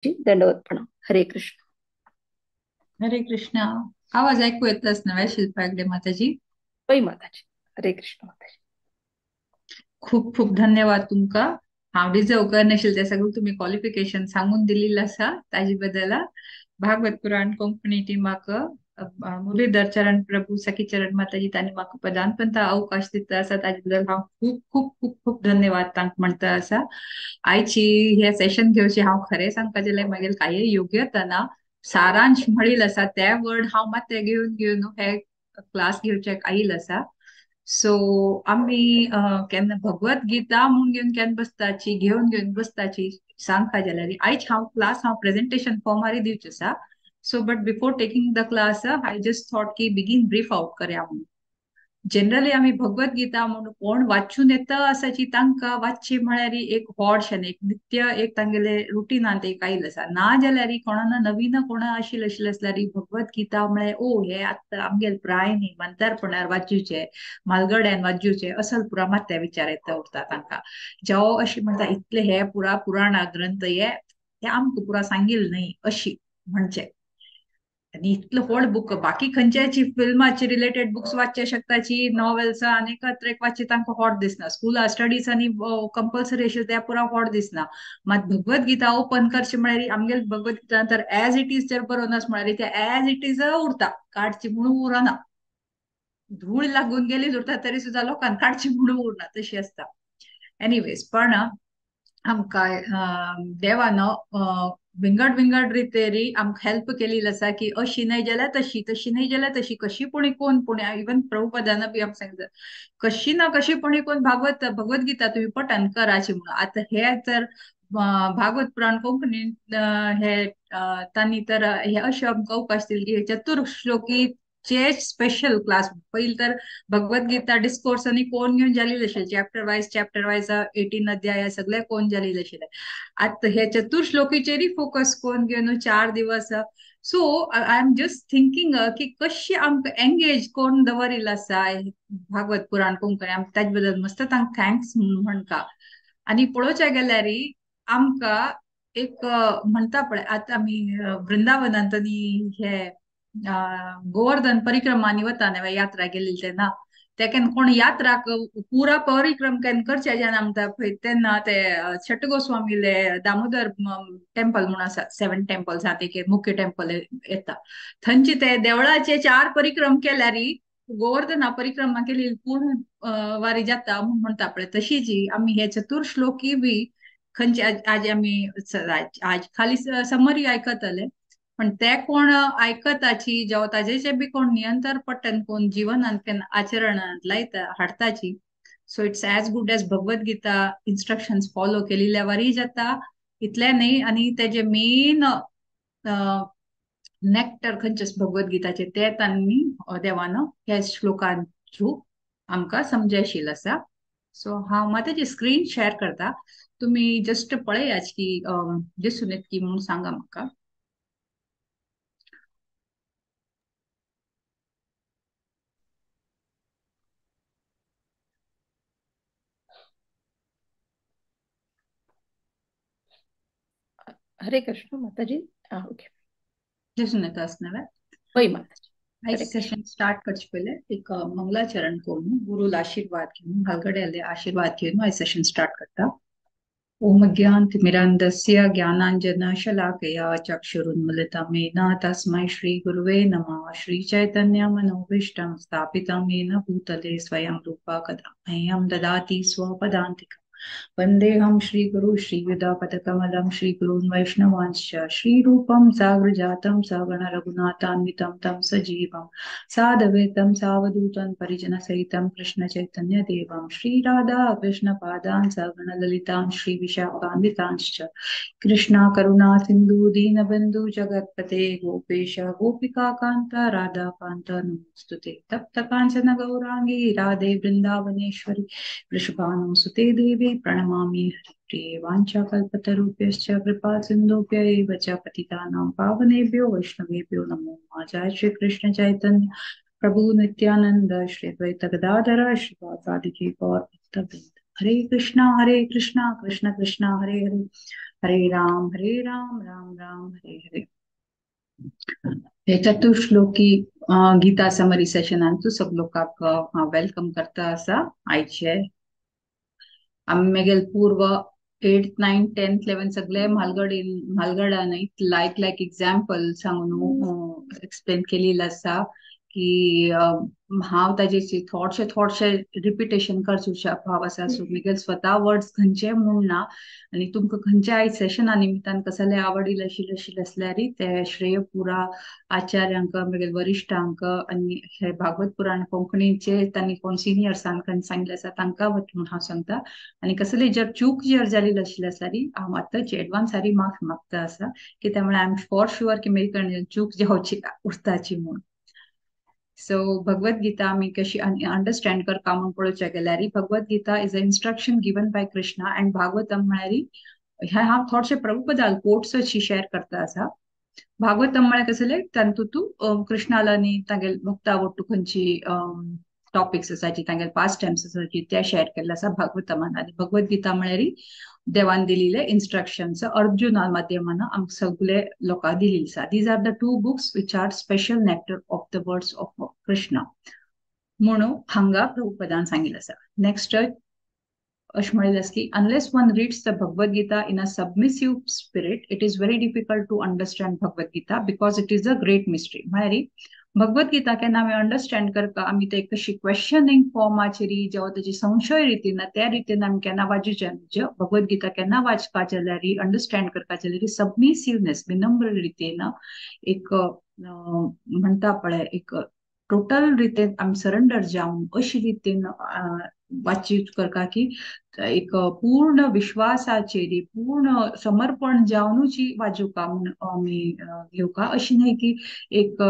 दंडवत प्रणाम. हरे कृष्ण. हरे कृष्णा. आवाज ऐकू येतच नव्हे शिल्पा हेगडे माताजी. पै माताजी. हरे कृष्ण माताजी. खूप खूप धन्यवाद तुमका. हांव डिजर्व करनाशिल्लें ते सगळं तुम्ही क्वालिफिकेशन सांगून दिलेलं असा ताजे बद्दल भागवत पुराण कोंकणी टीमाक मुरलीधर चरण प्रभू सखी चरण माताजी तांणी म्हाका पदांपंता अवकाश दिता असा ताजे बद्दल हांव खूप खूप खूप खूप धन्यवाद तांक म्हणता असा. आयची हे सेशन घेवचे हांव खरें सांगपाचें जाल्यार मागीर कांय योग्यता ना. सारांश म्हणील असा त्या वर्ड हांव मात घेऊन घेऊन हे क्लास घेवचेक आयिल्ल असा. सो आम्ही केन्ना भगवत गीता म्हणून घेऊन केन्ना बसताची घेऊन घेऊन बसताची सांगता जाल्यार आयज हांव क्लास हांव प्रेझेंटेशन फॉर्मारी दिवचे आसा. So but before taking the class I just thought की बिगिन ब्रीफ आउट करया म्हणून. जनरली आम्ही भगवत गीता म्हणून कोण वाचून येता असाची तांकां वाचची म्हळ्यार एक हॉडशेन एक नित्य एक तांगेले रुटीनांत एक आयिल्लें आसा ना जाल्यार कोणाना नवीन कोणा आशिल्लें आसल्यार भगवत गीता म्हळ्यार ओ हे आतां आमगेल प्राय न्ही मंतरपणार वाचूचे म्हालगड्यान वाचूचे असल पुरा मात त्या विचार येता उरता तांकां. जेव अशी म्हणटा इतले हे पुरा पुराण ग्रंथ हे आमकां पुरा सांगिल्ले न्ही अशी म्हणचे. आणि इतलं व्हड बुक बाकी खंयच्याची फिल्माची रिलेटेड बुक्स वाचचे शकताची नॉवेल्स आणि एकत्र वाचची तांकां व्हड दिसना स्कूला स्टडीज आणि कंपल्सरी अशी त्या पुरा व्हड दिसना. मात भगवत गीता ओपन करचे म्हळ्यार आमगेल भगवत गीता तर एज इट इज जर बरोवन आस म्हळ्यार ते एज इट इज उरता काडची म्हणून उरना. धूळ लागून गेली उरता तरी सुद्धा लोकांना काडची म्हणून उरना तशी असता. एनिवेज पण आमकां देवानं विंगड विंगड रितेरी आमकां हेल्प केलेली आसा की अशी नाही जाल्यार तशी तशी नाही जाल्यार तशी कशी पुणी कोण पुणे इवन प्रभुपदान बी आमकां सांगता कशी ना कशी पुणी कोण भगवत गीता तुम्ही पठन कराची म्हणून. आता हे तर भागवत पुराण कोंकणी हे तांणी तर हे अशें आमकां अवकाश दिले की चतुर्श्लोकी चे स्पेशल क्लास पहिले तर भगवत गीता डिस्कोर्स आणि कोण घेऊन जालेले आशिल्ले चॅप्टर वायज 18 अध्याय सगळे कोण जालेले आशिल्ले. आता हे चतुर्श्लोकीचेरी फोकस कोण घेऊन 4 दिवस. So I am just thinking की कशी आमकां एंगेज कोण दवरिल्लो आसा भागवत पुराण कोंकणी आमकां ताजे बद्दल मस्त तांकां थँक्स म्हणका. आणि पळोवचें गेल्यार आमकां एक म्हणता पळय आता आमी वृंदावनांत न्ही हे गोवर्धन परिक्रमांनी वता न्हय यात्रा गेलेली तेन्ना ते केन्ना कोण यात्राक पुरा परिक्रम केन्ना करचे जेन्ना म्हणटा पळय तेन्ना ते छट्ट गोस्वामीले दामोदर टेम्पल म्हणून आसा 7 टेम्पल्स आहा एक मुख्य टेम्पल येता थंयचे ते देवळाचे 4 परिक्रम केल्यार गोवर्धना परिक्रमा केली पूर्ण वारी जाता म्हणून म्हणता पळय तशी जी आमी हे चतुर्श्लोकी बी खंयचे आज आमी आज खाली समरी आयकतले पण ते कोण आयकताची जेव्हा ताजेचे बी कोण नियंत्रण पट्टन कोण जीवनांत केन्ना आचरणांत लायता हाडताची. So it's as good as Bhagavad Gita instructions follow केलेल्या वरी जाता इतले न्ही. आणि तेजे मेन नेक्टर खंयचेच भगवत गीताचे ते तांणी देवानं हे श्लोकान थ्रू आमकां समजायशिल्लो आसा. सो हांव मातशी स्क्रीन शेअर करता तुम्ही जस्ट पळयाच की दिसून येत की म्हणून सांगा म्हाका. हरे कृष्ण माताजी. ओके. दिसून येता आसनवे. पै माताजी. आयज हरे कृष्ण. सेशन स्टार्ट करचे पयले एक मंगलाचरण करून गुरुला आशीर्वाद घेऊन हलगड्याले आशीर्वाद घेऊन आयज सेशन स्टार्ट करता. ओम ज्ञानतिमिरान्धस्य ज्ञानाञ्जन शलाकया चक्षुरुन्मिलितं येन तस्मै श्री गुरुवे नमः. श्री चैतन्य मनोभीष्टं स्थापितं येन भूतले स्वयं रूपा कदा मह्यं ददाति स्वपदान्तिकम्. वन्देऽहं श्रीगुरु श्रीयुतापदकमलं श्रीगुरून् वैष्णवांश्च श्रीरूपं साग्रजातं सगण रघुनाथान्वितं तं सजीवं सादवेतं सावधूतं परिजनसहितं कृष्णचैतन्यदेवं श्रीराधा कृष्णपादान् सगण ललितान् श्रीविशाखान्वितांश्च कृष्णा करुणा सिन्धु दीनबन्धु जगत्पते गोपेश गोपिकान्त राधाकान्त नमोऽस्तुते. तप्त काञ्चन गौराङ्गी राधे वृन्दावनेश्वरी वृषभानुसुते देवी प्रणमामि हरिप्रिये. वाञ्छाकल्पतरुभ्यश्च कृपा सिन्धुभ्य एव च पतितानां पावनेभ्यो वैष्णवेभ्यो नमो नमः. जय श्री कृष्ण चैतन्य प्रभु नित्यानंद श्री द्वैत गदाधर श्रीवासादि गौर भक्तवृंद. हरे कृष्णा कृष्ण कृष्ण हरे हरे हरे राम राम राम हरे हरे. हे चतुश्लोकी गीता समरी सेशन तू सब लोग वेलकम करता असा आयचे आम्ही पूर्व 8th 9th 10th 11th सगळे म्हालगडान लायक लायक एक्झाम्पल सांगून एक्सप्लेन केलेलं असा की हांव ताजेची थोडशे रिपिटेशन करचो भाव आसा सो मुगेल स्वता वर्ड्स खंयचे म्हूण ना आणि तुमकां खंयच्या आयज सेशना निमित्तान कसले आवडील असल्यार ते श्रेय पुरा आचार्यांक मुगेल वरिश्ठांक आणि हे भागवत पुराण कोंकणीचे तांणी कोण सिनियर्सांक सांगिल्ले आसा तांकां वचून हांव सांगता आणि कसले जर चूक जर जाली असल्यार हांव आतांच एडवान्स सारी माफ मागता आसा कित्याक म्हळ्यार आय एम फॉर शुअर की मेरी चूक जावची उरताची म्हूण. सो भगवत गीता आमी कशी अंडरस्टँड करता म्हणून पळोवचे गेल्यार Bhagavad Gita is a instruction given by Krishna and Bhagavatam म्हळ्यार हे हांव थोडशे प्रभुपदाल कोट्स अशी शेअर करता आसा. भागवतम म्हळ्यार कसले तातूंत कृष्णाला न्ही तांगेल भक्ता आवडटू खंयची टॉपिक्स आसा जी तांगेल पास्ट टाइम्स आसा जी ते शेअर केल्ले आसा भागवतमान आनी भगवत गीता म्हळ्यार देवान दिलेले इन्स्ट्रक्शन्स अर्जुना माध्यमान आमकां सगळे लोकांक दिलेली आसा. These are the 2 books which are special nectar of the words of Krishna म्हणून हांगा प्रभुपदान सांगिल्लें आसा. नेक्स्ट अशें म्हणिल्लें आसा की unless one reads the Bhagavad Gita in a submissive spirit it is very difficult to understand Bhagavad Gita because it is a great mystery. म्हळ्यार भगवत गीता केन्ना आमी अंडरस्टँड करता आमी ते कशी क्वेश्चनिंग फॉर्माचेर जेव्हा त्याची संशय रितीन त्या रितीन आमी केन्ना वाचूचे भगवत गीता केन्ना वाचपा जाल्यार अंडरस्टँड करपा जाल्यार सबमिसिवनेस विनम्र रितीन एक म्हणता पळय एक टोटल रितीन आमी सरेंडर जावन अशी रितीन वाचीत करता की एक पूर्ण विश्वासाचेर पूर्ण समर्पण जावनूच वाचूका म्हणून आमी घेवका. अशी न्हय की एक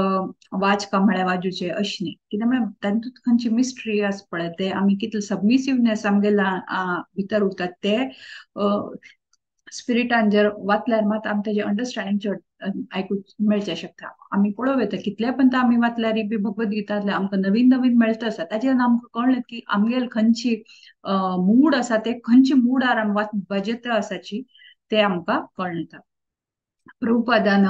वाचका म्हळ्यार वाजूचे अशें न्ही कित्याक म्हळ्यार तातूंत खंयची मिस्ट्री आसा पळय ते आमी कितले सबमिसिवनेस आमगेल्या भितर उरता ते स्पिरिटान जर वाचल्यार मात आमी तेजे अंडरस्टँडिंग चड आयकूंक मेळचे शकता. आमी पळोवं येता कितले पण आमी वाचल्यार बी भगवत गीतांतले आमकां नवीन नवीन मेळटा आसा ताजेर आमकां कळ्ळें की आमगेल खंयची मूड आसा ते खंयची मुडार आमी वाजयता आसाची ते आमकां कळटा. प्रभुपादान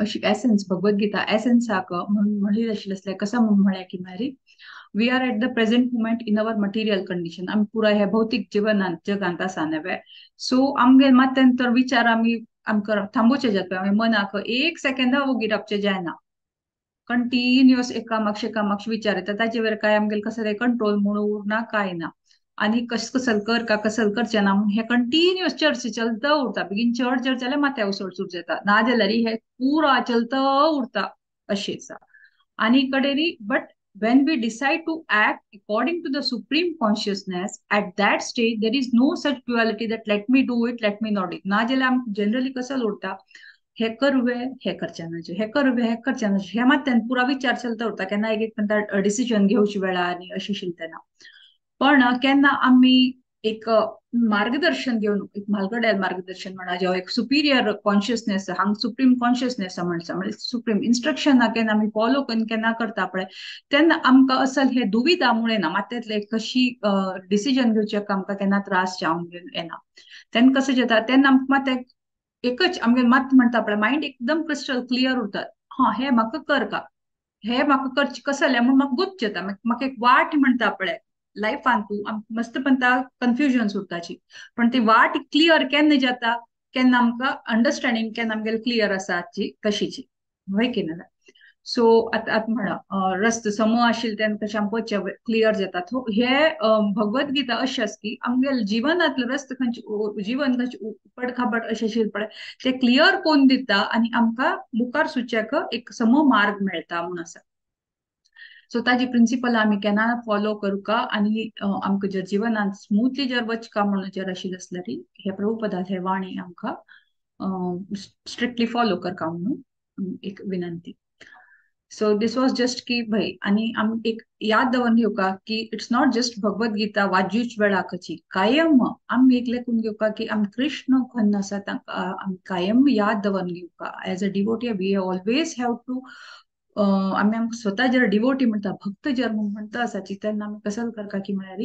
अशी एसेन्स भगवत गीता एसेन्साक म्हणलें आशिल्लें कसं म्हळ्यार की म्हळ्यार we are at the present moment in our material condition आमी पुराय हे भौतीक जगांत आसा नव्हे. सो आमगे मात तर विचार आमी आमकां थांबोवचे जाता मनाक एक सेकंदा वगीर रावचे जायना कंटिन्युअस एकामागशे विचार येता ताचे वयर काय आमगेल कसं कंट्रोल म्हणून उरना काय ना आणि कसल कर का कसल करचे ना हे कंटिन्युअस चर्चा चलता उरता बेगीन चड जर जाल्यार माथ्या उसळ सुट जाता ना जाल्यार हे पुरा चलता उरता अशें आसा. आनी कडेन but when we decide to act according to the supreme consciousness at that stage there is no such duality that let me do it let me not do it ना जाल्यार आमकां जनरली कसं उरता हे करूवे हे करचे नजे हे करूवे हे करचे नजे हे मात पुरा विचार चलता उरता केन्ना एक डिसिजन घेवचे वेळार आनी अशें शिलतना पण केन्ना आमी एक मार्गदर्शन घेवन एक म्हालगड्याल मार्गदर्शन म्हणा जेव्हा एक सुपिरियर कॉन्शियसनेस हांग सुप्रीम कॉन्शियसनेस म्हणटा म्हणजे सुप्रीम इन्स्ट्रक्शन केन्ना आमी फॉलो करून केन्ना करता पळय तेन्ना आमकां असल हे दुविधा मुळे ना मात्यातले कशी डिसिजन घेवचे आमकां केन्ना त्रास जावंक येना. तेन्ना कशें जाता तेन्ना आमकां मात एकच आमगे मात म्हणटा पळय मायंड एकदम क्रिस्टल क्लियर उरता हा हे म्हाका कर का हे म्हाका करचे कसं जाल्यार म्हूण म्हाका गुच जाता म्हाका एक वाट म्हणटा पळय लायफान तू मस्त पण कन्फ्युजन उरताची पण ती वाट क्लियर केन्ना जाता केन्ना आमकां अंडरस्टँडिंग केन्ना आमगेली क्लियर आसा कशीची होय की ना. सो आतां म्हणा रस्तो समो आशिल्ले तेन्ना कशें आमकां क्लियर जाता हे भगवत गीता अशें आसा की आमगेले जिवनांतले रस्तो खंयचे जीवन खंयचे उपड खाबड अशें आशिल्ले पळय ते क्लियर कोन्न दिता आनी आमकां मुखार सुचेक एक समो मार्ग मेळटा म्हणून आसा. सो ताजी प्रिंसिपल आमी केन्ना फॉलो करूका आनी आमकां जर जिवनांत स्मुथली जर वचका म्हणून जर आशिल्लें आसल्यार हे प्रभुपदात हे वाणी आमकां स्ट्रिक्टली फॉलो करका म्हणून एक विनंती. सो दिस वॉज जस्ट की भाई आणि आमी एक याद दवरून घेवका की it's not just Bhagavad Gita वाजूच वेळाकची कायम आमी एक लेखून घेवका की आमी कृष्ण खंय आसा तांकां आमी कायम याद दवरून घेवका as a devotee we always have to आम्ही आमकां स्वता जर डिवोटी म्हणता भक्त जर म्हणता आसाची तेन्ना आमी कसं करता की म्हळ्यार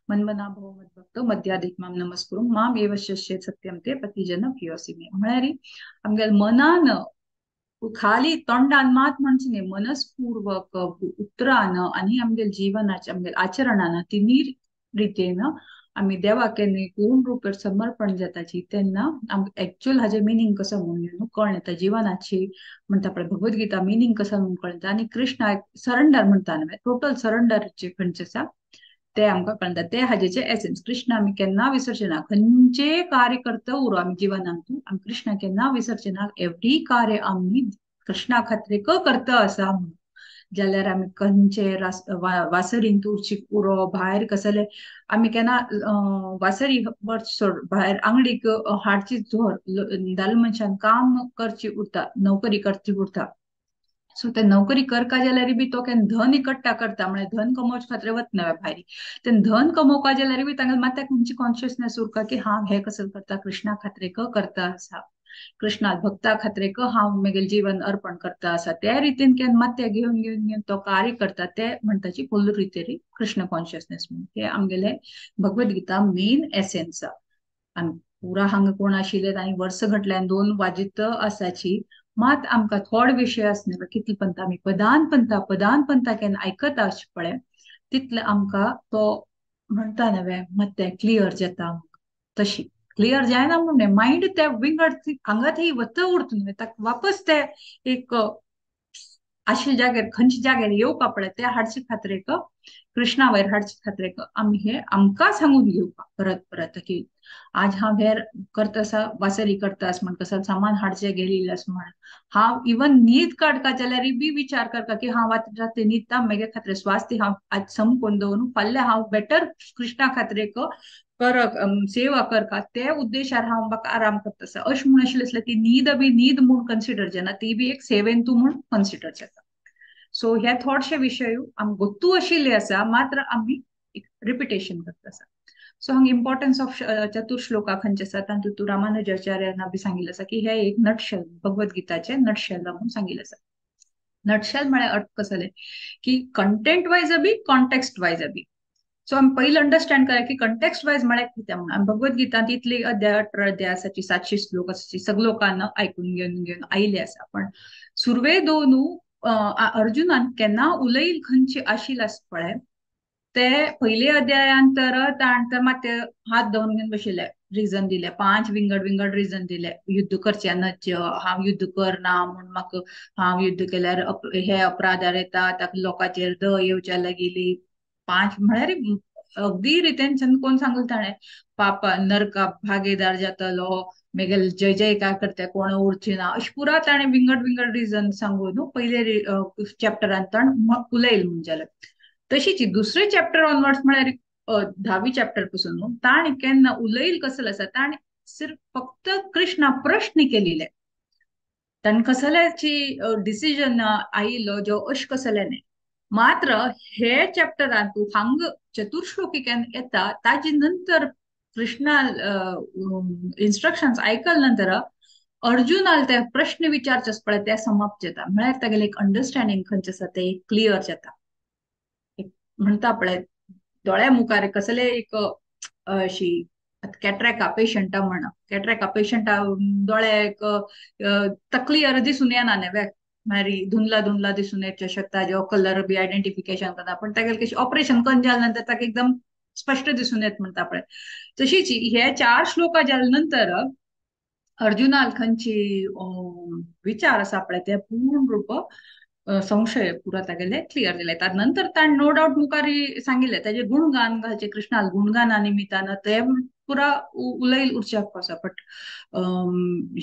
मन्मना भव मद्भक्त मध्याधिक माम नमस्कुरु माम एव शस्ये सत्यम ते पतिजन प्रियोसी मे म्हळ्यार आमगे मनान खाली तोंडान मात म्हणचे न्ही मनस्पूर्वक उतरान आणि आमगे जीवनाच्या आमगे आचरणान तिनी रितीन आम्ही देवाक केन्ना पूर्ण रूपेर समर्पण जाताची तेन्ना आमकां एक्चुअल हाजे मिनींग कसो म्हणून कळून येता जीवनाची म्हणटा पळय भगवद्गीता मिनींग कसो म्हणून कळून येता आनी कृष्णाक सरेंडर म्हणटा न्हय टोटल सरेंडरचे खंयचे आसा ते आमकां कळटा ते हाजेचे एसेन्स कृष्ण आमी केन्ना विसरचे ना खंयचे कार्य करता उरो आमी जिवनांत आमी कृष्णा केन्ना विसरचे ना एवरी कार्य आमी कृष्णा खातीर करता आसा जाल्यार आमी खंयचे वासरींत उरो भायर कसले आमी केन्ना वासरी सोड भायर आंगडीक हाडची जोर दाल मनशान काम करची उरता नोकरी करची उरता सो ते नोकरी करता जाल्यार बी तो केन्ना धन इकट्टा करता म्हणजे धन कमोवचे खातीर वतना भायर ते धन कमोवपा जाल्यार बी तांकां मात खंयची कॉन्शियसनेस उरता की हांव हे कसं करता कृष्णा खातीर करता आसा कृष्णा भक्ता खातीर हांव म्हगेलें जीवन अर्पण करता आसा त्या रितीन केन्ना मात ते घेवन घेवन घेवन तो कार्य करता ते म्हणटाची फुल रितीन कृष्ण कॉन्शियसनेस म्हणून हे आमगेले भगवद्गीता मेन एसेन्स आमी पुरा हांगा कोण आशिल्ले आनी वर्स घटल्यान 2 वाजित आसाची मात आमकां थोड विषय आसना कितले पंत आमी पदान पंता केन्ना आयकता आसचे पळय तितले आमकां तो म्हणटा न्हय मात ते क्लियर जाता तशी क्लियर जायना म्हणून माइंड ते विंगड हांगा थंय वत उरता न्हय ताका वापस ते एक आशिल्ले जाग्यार खंयच्या जाग्यार येवपा पळय ते हाडचे खातीर कृष्णा वयर हाडचे खातीर आमी हे आमकां सांगून घेवपा परत परत की आज हांव हेर करता आसा वासरी करता आस म्हण कसं सामान हाडचे गेलेले आस म्हण हांव इवन न्हीद काडटा जाल्यार बी विचार करता की हांव राती न्हिदता म्हगे खातीर स्वास्थ्य हांव आज संपून दवरून फाल्यां हांव बेटर कृष्णा खातीर करक सेवा करता ते उद्देशार हांव म्हाका आराम करता आसा अशें म्हण आशिल्लें ती न्हीद बी न्हीद म्हूण कन्सिडर जायना ती बी एक सेवेन तूं म्हूण कन्सिडर जाता सो हे थोडशे विषय आमी गोतू आशिल्ले आसा मात्र आमी रिपिटेशन करता आसा सो हांगा इम्पॉर्टन्स ऑफ चतुर्श्लोका खंयचे आसा तातूंत रामानुजाचार्यान बी सांगिल्लें आसा की हे एक नटशेल भगवद्गीताचे नटशेल म्हणून सांगिल्लें आसा नटशेल म्हळ्यार अर्थ कसले की कंटेंट वायज बी कॉन्टेक्स्ट वायज बी सो आमी पयलीं अंडरस्टँड करा की कंटेक्स्ट वायज म्हळ्यार कितें म्हणून आमी भगवद्गीतांत इतली अध्याय 18 अध्याय आसाची 700 श्लोक आसाची सगळोकांना आयकून घेवन घेवन आयले आसा पण सुरवे दोनू अर्जुनान केन्ना उलयल खंयची आशिल्ली आस पळय ते पयले अध्यायान तर मात ते हात धरून घेवन बशिल्ले रिजन दिले 5 विंगड विंगड रिजन दिले युद्ध करचे नच हांव युद्ध करना म्हूण म्हाका हांव युद्ध केल्यार हे अपराधार येता ताका लोकांचेर दय येवच्या लागिली 5 म्हळ्यार अगदी रितेन कोण सांगले ताणें पापा नरका भागीदार जातलो मेगेल जय जयकार करता कोण उरची ना अशें पुरा ताणें विंगड विंगड रिजन सांगून पयले चॅप्टरांत ताणें उलयल म्हणजे तशीच दुसरे चॅप्टर ऑनवर्ड्स म्हळ्यार 10वी चॅप्टर पासून ताणें केन्ना उलयल कसले आसा ताणें सिर्फ फक्त कृष्णा प्रश्न केलेले ताणें कसल्याची डिसिजन आयिल्लो जो अशें कसले न्ही मात्र हे चॅप्टरांत तूं हांगा चतुर्श्लोकी केन्ना येता ताजे नंतर कृष्णा इन्स्ट्रक्शन्स आयकल नंतर अर्जुनाल ते प्रश्न विचारचे पळय ते समाप्त जाता म्हळ्यार तागेलें एक अंडरस्टँडिंग खंयचें आसा ते क्लियर जाता म्हणता पळय दोळ्या मुखार कसले एक अशी कॅट्रेका पेशंटा म्हणा कॅट्रेका पेशंटा दोळे एक क्लियर दिसून येना न्हय म्हळ्यार धुंदला धुंदला दिसून येवचे शकता जो कलर बी आयडेंटिफिकेशन करता पण तागेलें कशें ऑपरेशन करून जाल्या नंतर ताका एकदम स्पश्ट दिसून येता म्हणटा पळय तशीच हे 4 श्लोका जाल्या नंतर अर्जुनाल खंयची विचार आसा पळय ते पूर्ण रूप संशय पुरा तागेले क्लियर जाले तार नंतर ताणें नो डाउट मुखारी सांगिल्ले ताजे गुणगान घालचे कृष्णाल गुणगाना निमित्तान ते पुरा उलयल उरच्याक आसा बट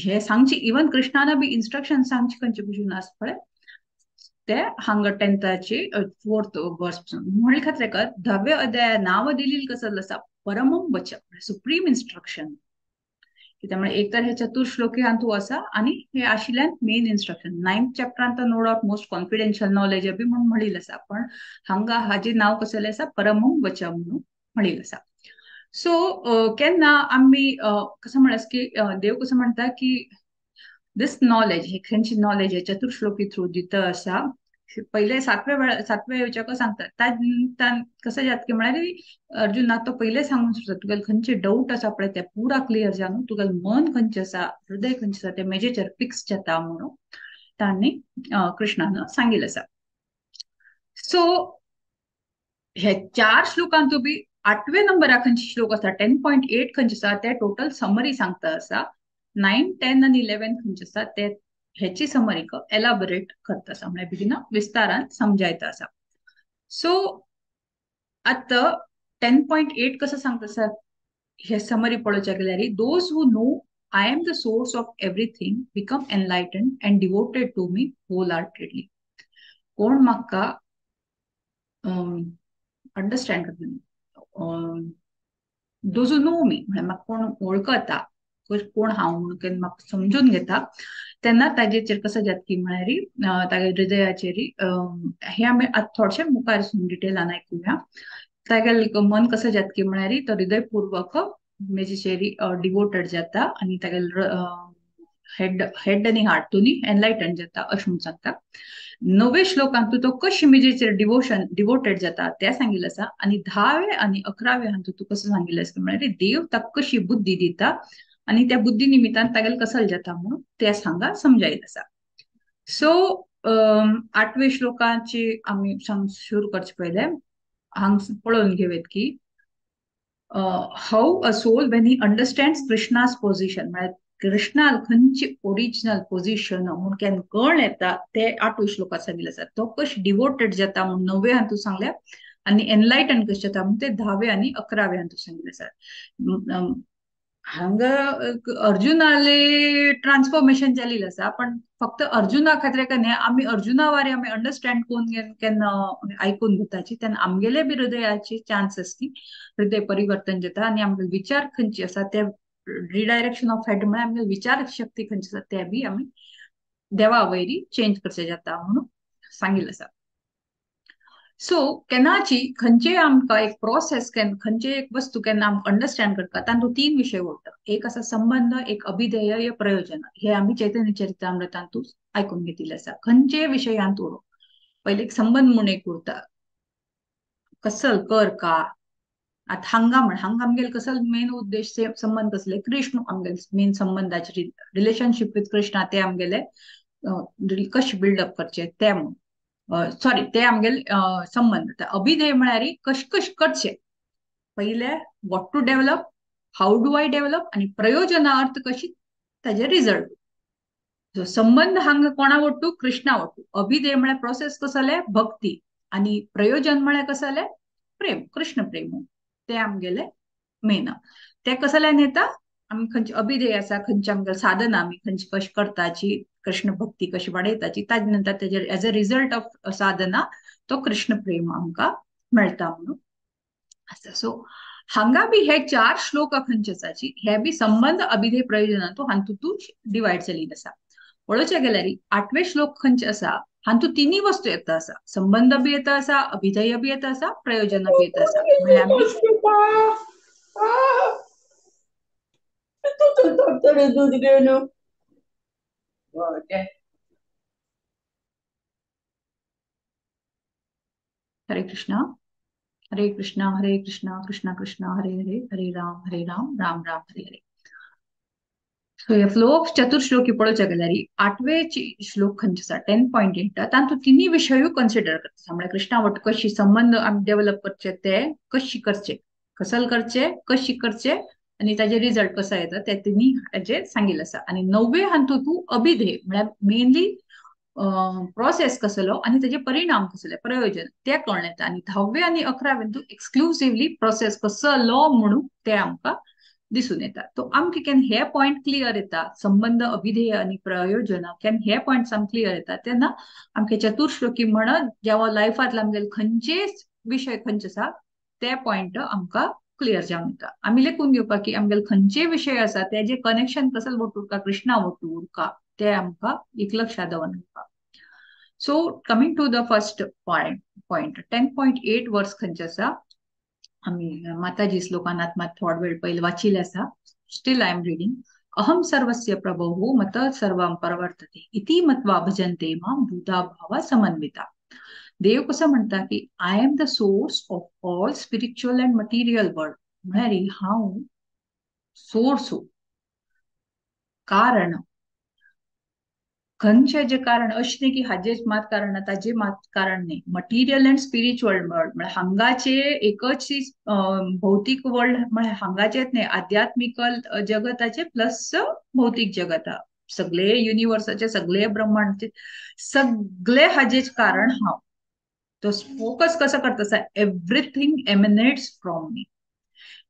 हे सांगची इवन कृष्णान बी इन्स्ट्रक्शन सांगचे खंयचे भशेन आसा पळय ते हांगा 10ची 4th वर्स म्हळ्ळे खातीर 10वे अध्याय नांव दिलेली कसं आसा परमम वचन सुप्रीम इन्स्ट्रक्शन त्यामुळे एक तर हे चतुर्श्लोकीयांतू आसा आणि हे आशिल्ल्यान मेन इन्स्ट्रक्शन 9th चॅप्टरांत no doubt most confidential knowledge be म्हणून म्हणिल्लें आसा पण हांगा हाजे नाव कसले आसा परमम वचन म्हणून म्हणिल्लें आसा सो केन्ना आमी कसं म्हणस की देव कसं म्हणता की दिस नॉलेज हे खंयची नॉलेज हे चतुर्श्लोकी थ्रू दिता आसा पहिले सातव्या येवच्याक सांगता कसं जात की म्हळ्यार अर्जुना तो पहिले सांगून सुद्धा तुगेल खंयचे डाऊट आसा पळय ते पुरा क्लियर जावन तुगेल मन खंयचे आसा हृदय खंयचे आसा ते मेजेचेर फिक्स जाता म्हणून तांणी कृष्णान सांगिल्लें आसा. सो हे 4 श्लोकांत तो बी 8व्या नंबरा खंयचे श्लोक आसा 10.8 खंयचे आसा ते टोटल समरी सांगता आसा. 9, 10 आनी 11 खंयचे आसा ते ह्याची समरी एलाबोरेट करता आसा म्हणजे बेगिना विस्तारान समजायता आसा. सो आता 10.8 कसं सांगता आसा हे समरी पळोवच्या गेल्यार those who know I am the source of everything become enlighten and devoted to me wholeheartedly. कोण म्हाका अंडरस्टँड करता दोज हू नो मी म्हणजे म्हाका कोण वळखता कोण हांव म्हणून केन्ना म्हाका समजून घेता तेन्ना ताजेचेर कसं जाता की म्हळ्यार तागे हृदयाचेर हे आमी आतां थोडेशे मुखार डिटेलान आयकुया. तागेल मन कसं जाता की म्हळ्यार तो हृदयपूर्वक मेजेचेर डिवोटेड जाता आनी तागेल हेड आनी हार्टूनी एनलायटन जाता अशें म्हणून सांगता. 9व्या श्लोकांत तो कशी मेजेचेर डिवोटेड जाता ते सांगिल्लें आसा आनी 10व्या आनी 11व्या हातूंत तू कसं सांगिल्लें आसा म्हळ्यार देव ताका कशी बुद्धी दिता आणि त्या बुद्धी निमित्तान तागेल कसल जाता म्हणून ते हांगा समजायिल्लें आसा. सो 8व्या श्लोकाची आमी सुरू करचे पयले हांगा पळोवन घेवयात की how a soul when he understands Krishna's position म्हळ्यार कृष्णाल खंयची ओरिजिनल पोझिशन म्हणून केन्ना कळण येता ते 8व्या श्लोकात सांगिल्लें आसा. तो कशी डिवोटेड जाता म्हणून 9व्या हातूंत सांगल्या आनी एनलायटन कशें जाता म्हणून ते 10व्या आनी 11व्या हातूंत सांगिल्लें आसा. हांगा अर्जुनाले ट्रान्सफॉर्मेशन जाल्लें आसा पण फक्त अर्जुना खातीर काय न्ही आमी अर्जुना वारे आमी अंडरस्टँड करून केन्ना आयकून घेवपाची तेन्ना आमगेले बी हृदयाची चान्सेस की हृदय परिवर्तन जाता आनी आमगे विचार खंयचे आसा ते रिडायरेक्शन ऑफ हेड म्हळ्यार आमगे विचार शक्ती खंयची आसा ते बी आमी देवा वयरी चेंज करचे जाता म्हणून सांगिल्लें आसा. सो केन्नाची खंयचे आमकां एक प्रोसेस खंयचे एक वस्तू केन्ना आमकां अंडरस्टँड करता तातूंत 3 विशय उरता. एक आसा संबंध, एक अभिधेय, एक प्रयोजन. हे आमी चैतन्य चरितामृतांतूच आयकून घेतिल्लें आसा. खंयचे विशयांत उरो पहिले एक संबंध म्हणून एक उरता कसल कर का आता हांगा आमगेले कसल मेन उद्देश संबंध कसले कृष्ण आमगेले मेन संबंधाचे रिलेशनशिप विथ कृष्णा ते आमगेले कशें बिल्डअप करचे ते म्हणून सॉरी ते आमगेले संबंध. अभिधेय म्हळ्यार कश करचे पहिले what to develop how do I develop आणि प्रयोजना अर्थ कशी ताजे रिझल्ट. संबंध हांगा कोणा वट्टू कृष्णा वट्टू. अभिधेय म्हळ्यार प्रोसेस कसले भक्ती आणि प्रयोजन म्हळ्यार कसले प्रेम कृष्ण प्रेम ते आमगेले मेन. ते कसल्यान येता आमी खंयचे अभिधेय आसा खंयचे आमगेले साधना आमी खंयची कशी करताची कृष्ण भक्ती कशी वाडयताची ताजे नंतर तेजे एज अ रिझल्ट ऑफ साधना तो कृष्ण प्रेम आमकां मेळटा म्हणून आसा. सो हांगा बी हे 4 श्लोक खंयचे आसाची हे बी संबंध अभिधेय प्रयोजनातूं हातूंतूच डिवायड जाल्लीं आसा. पळोवचे गेल्यार 8वें श्लोक खंयचे आसा हातूंत 3 वस्तू येता आसा. संबंध बी येता आसा अभिधेय बी येता आसा प्रयोजन बी येता आसा. म्हळ्यार आमी हरे कृष्णा हरे कृष्णा हरे कृष्णा कृष्णा कृष्णा हरे हरे हरे राम राम राम हरे हरे. सो हे फ्लो ऑफ चतुर्श्लोकी पळोवचे गेल्यार 8वें श्लोक खंयचे आसा 10.8 तातूंत 3 विशय कन्सिडर करता. म्हळ्यार कृष्णा वट कशी संबंध आमी डेव्हलप करचे ते कशी करचे कसल करचे कशी करचे आणि ताजे रिझल्ट कसा येता ते 3 हाजे सांगिल्लें आसा. आणि 9व्या हातूंत अभिधेय म्हळ्यार मेनली प्रोसेस कसलो आणि त्याचे परिणाम कसले प्रयोजन ते कळून येता. आणि 10व्या आणि 11व्या एक्सक्लुसिव्हली प्रोसेस कसलो म्हणून ते आमकां दिसून येता. तो आमकां केन्ना हे पॉइंट क्लियर येता संबंध अभिधेय आणि प्रयोजन केन्ना हे पॉइंट्स आमकां क्लियर येता तेन्ना आमचे चतुर्श्लोकी म्हणत जेव्हा लायफांतले आमगेले खंयचेच विशय खंयचे आसा ते पॉइंट आमकां क्लियर जावन येता. आमी लेखून घेवपाक की आमगेले खंयचे विशय आसा तेजे कनेक्शन कसले वटूर का कृष्णा वटूर का ते आमकां एक लक्षात दवरपाक. So coming to the first point 10.8 verse खंयचे आसा आमी माताजी श्लोकानात मात थोडो वेळ पयलीं वाचिल्ले आसा. Still I am reading. अहम सर्वस्य प्रभो मत सर्वं प्रवर्तते इति मत्वा भजन्ते मां भूता भावा समन्विता. देव कसं म्हणता की I am the source of all spiritual and material world. म्हळ्यार हांव सोर्स कारण. खंयचे जे कारण अशें न्ही की हाजेच मात कारण ताजे मात कारण न्ही. मटिरियल अँड स्पिरिच्युअल वर्ल्ड म्हळ्यार हांगाचे एकच भौतिक वर्ल्ड म्हळ्यार हांगाचेच न्ही, आध्यात्मिकल जगताचे प्लस भौतिक जगत, सगळे युनिवर्साचे सगळे ब्रह्मांडाचे सगळे हाजेच कारण हांव. तो फोकस कसो करता आसा एव्हरीथिंग एमिनेट्स फ्रॉम मी.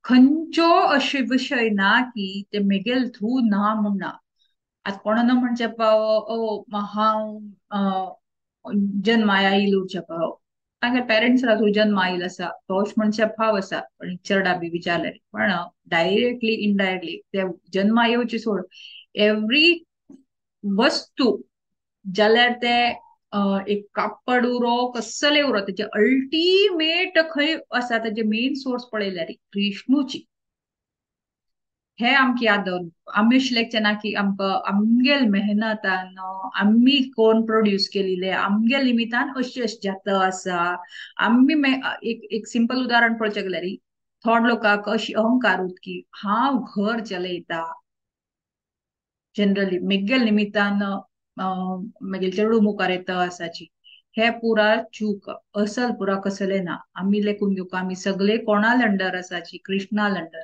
खंयच्यो अशे विशय ना की ते मेगेल थ्रू ना म्हूण ना. आज कोणान म्हणचे पाव हांव जन्माया येयलो उरचे पाव तांगे पेरेंट्स थ्रू जन्म आयल आसा तोच म्हणचे फाव आसा. पण चेडा बी विचारले पण डायरेक्टली इनडायरेक्टली ते जन्मा येवची सोड एव्हरी वस्तू जाल्यार ते एक कापड उरो कसले उरो त्याचे अल्टिमेट खंय आसा त्याचे मेन सोर्स पळयल्यार कृष्णूची. हे आमकां याद दवरप. आमी अशें ना की आमकां आमगेल मेहनतान आमी कोण प्रोड्यूस केलेले आमगे निमित्तान अशी जाता आसा. आमी एक सिंपल उदाहरण पळोवचें गेल्यार थोड लोकांक अशी अहंकार उरता की हांव घर चलयता. जनरली मेगेल निमित्तान मागीर चेडू मुखार येता आसाची. हे पुरा चूक. असल पुरा कसले ना. आमी लेखून घेवका आमी सगळे कोणा अंडर आसाची कृष्णा अंडर.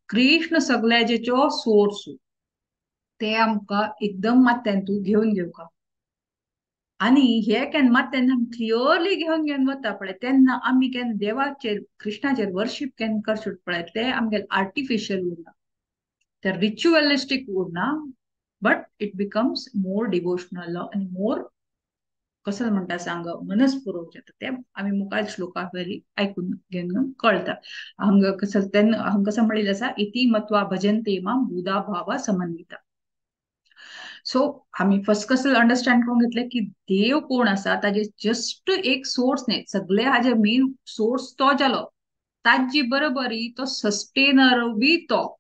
कृष्ण सगळ्याचो सोर्स. ते आमकां एकदम मात तेंतू घेवन घेवका. आणि हे केन्ना मात तेन्ना क्लियरली घेवन घेवन वता पळय तेन्ना आमी केन्ना देवाचेर कृष्णाचेर वर्शीप केन्ना करचे पळय ते आमगेले आर्टिफिशियल उरना, ते रिच्युअलिस्टीक उरना, but it becomes more devotional आणि मोर कसं म्हणटा सांग मनस्पूर्वक जाता. ते आमी मुखार श्लोकाक वेरी आयकून घेवन कळटा. हांगा कसं तेन्ना हांगा कसं म्हणलेलें आसा इति मत्वा भजन्ते मां बुधा भावा समन्विता. सो आम्ही फर्स्ट कसं अंडरस्टँड करून घेतले की देव कोण आसा ताजे जस्ट एक सोर्स नाही, सगळे हाजे मेन सोर्स तो जालो. ताजी बरोबरी तो सस्टेनर बी तो.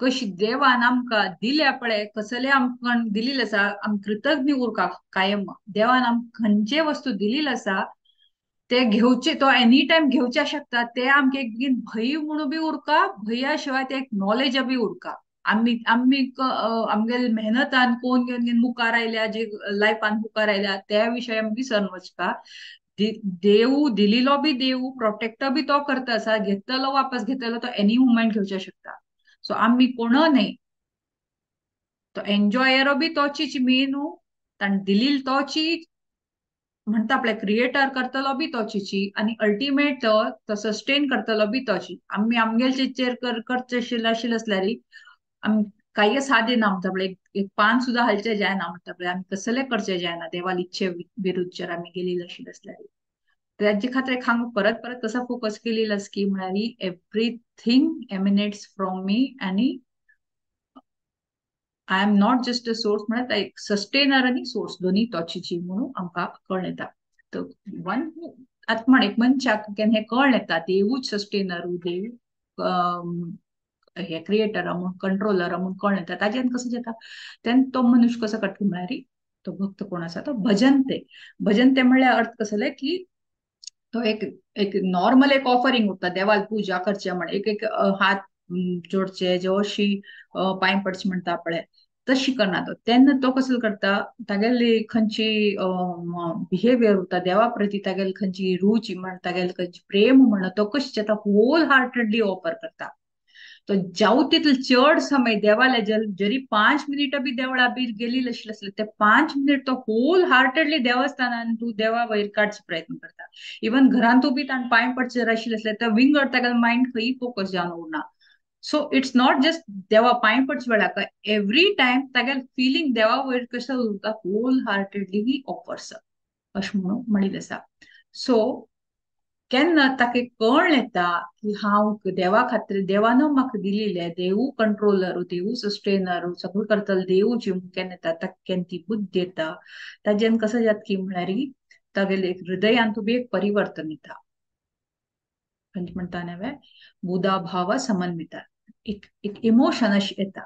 कशी देवान आमकां दिल्या पळय कसले आमकां दिलेले आसा आमी कृतज्ञ उरका कायम. देवान आमकां खंयचे वस्तू दिलेले आसा ते घेवचे तो एनी टाइम घेवचे शकता. ते आमकां एक बेगीन भंय म्हणून बी उरका, भंया शिवाय ते एक नॉलेज बी उरका. आम्ही आम्ही आमगे मेहनतान कोण घेवन घेवन मुखार आयल्या जे लायफान मुखार आयल्या त्या विशयी आमी विसरून वचका. देव दिलेलो बी देव प्रोटेक्ट बी तो करता आसा, घेतलेलो वापस घेतलेलो तो एनी मुमेंट घेवचे शकता. सो आमी कोण न्ही, तो एन्जॉयरो बी तोचीच मेन ताण दिलील तोची म्हणता आपल्या क्रिएटर करतलो बी तोचीची आणि अल्टिमेट तो सस्टेन करतलो बी तोची. आम्ही आमगेलचेर करचे आसल्यार आमी काही साधे ना म्हणटा पळय एक पान सुद्धा हालचे जायना म्हणटा पळय आमी कसले करचे जायना देवाल इच्छे विरुद्ध जर आमी गेलेली आशिल्ली असल्यार. त्याचे खातीर एक हांगा परत परत कसा फोकस केलेला स्कीम म्हळ्यार एव्हरीथिंग एमिनेट्स फ्रॉम मी आणि I am not just a source म्हळ्यार एक सस्टेनर आणि सोर्स दोन्ही तोचीची म्हणून आमकां कळून येता. तर वन आतां म्हण एक मनशाक केन्ना हे कळून येता देवूच सस्टेनर देव हे क्रिएटर म्हणून कंट्रोलर म्हणून कळून येता. ताजेन कसं जाता तेन्ना तो मनुष्य कसो करता म्हळ्यार तो भक्त कोण आसा तो भजनते. भजनते म्हणल्यार अर्थ कसले की तो एक एक नॉर्मल एक ऑफरिंग उरता देवाल पूजा करचे म्हण एक एक हात जोडचे जवळशी पांय पडचे म्हणटा पळय तशी करना तो. तेन्ना तो कसो करता तागेली खंयची बिहेवियर उरता देवा प्रती तागेली खंयची रूच म्हण तागेली खंयची प्रेम म्हण तो कशी जाता होल हार्टेडली ऑफर करता. तो जाऊ तितले चड समय देवाला जरी 5 मिनिट बी देवळा बी गेली असले ते 5 मिनिट तो होल हार्टेडली देवस्थानान तू देवा वयर काडचे प्रयत्न करता. इवन घरान तू बी ताण पांय पडचे आशिल्ले असले तर विंगड तागेलो मायंड खंय फोकस जावन उरना. सो इट्स नॉट जस्ट देवा पांय पडचे वेळार एव्हरी टाइम तागेल फिलिंग देवा वयर कशें उरता होल हार्टेडली ही ऑफर्स अशें म्हणून म्हणिल्लें आसा. सो केन्ना ताका कळण येता की हांव देवा खातीर देवान म्हाका दिलेले देवू कंट्रोलर देवू सस्टेनर सगळं करतलो देवू जीव केन्ना येता ताका केन्ना ती बुद्धी येता. ताजेन कसं जाता की म्हळ्यार तागेले हृदयान बी एक परिवर्तन येता. खंयचे म्हणटा नवे बुधा भाव समन्विता एक इमोशन अशी येता.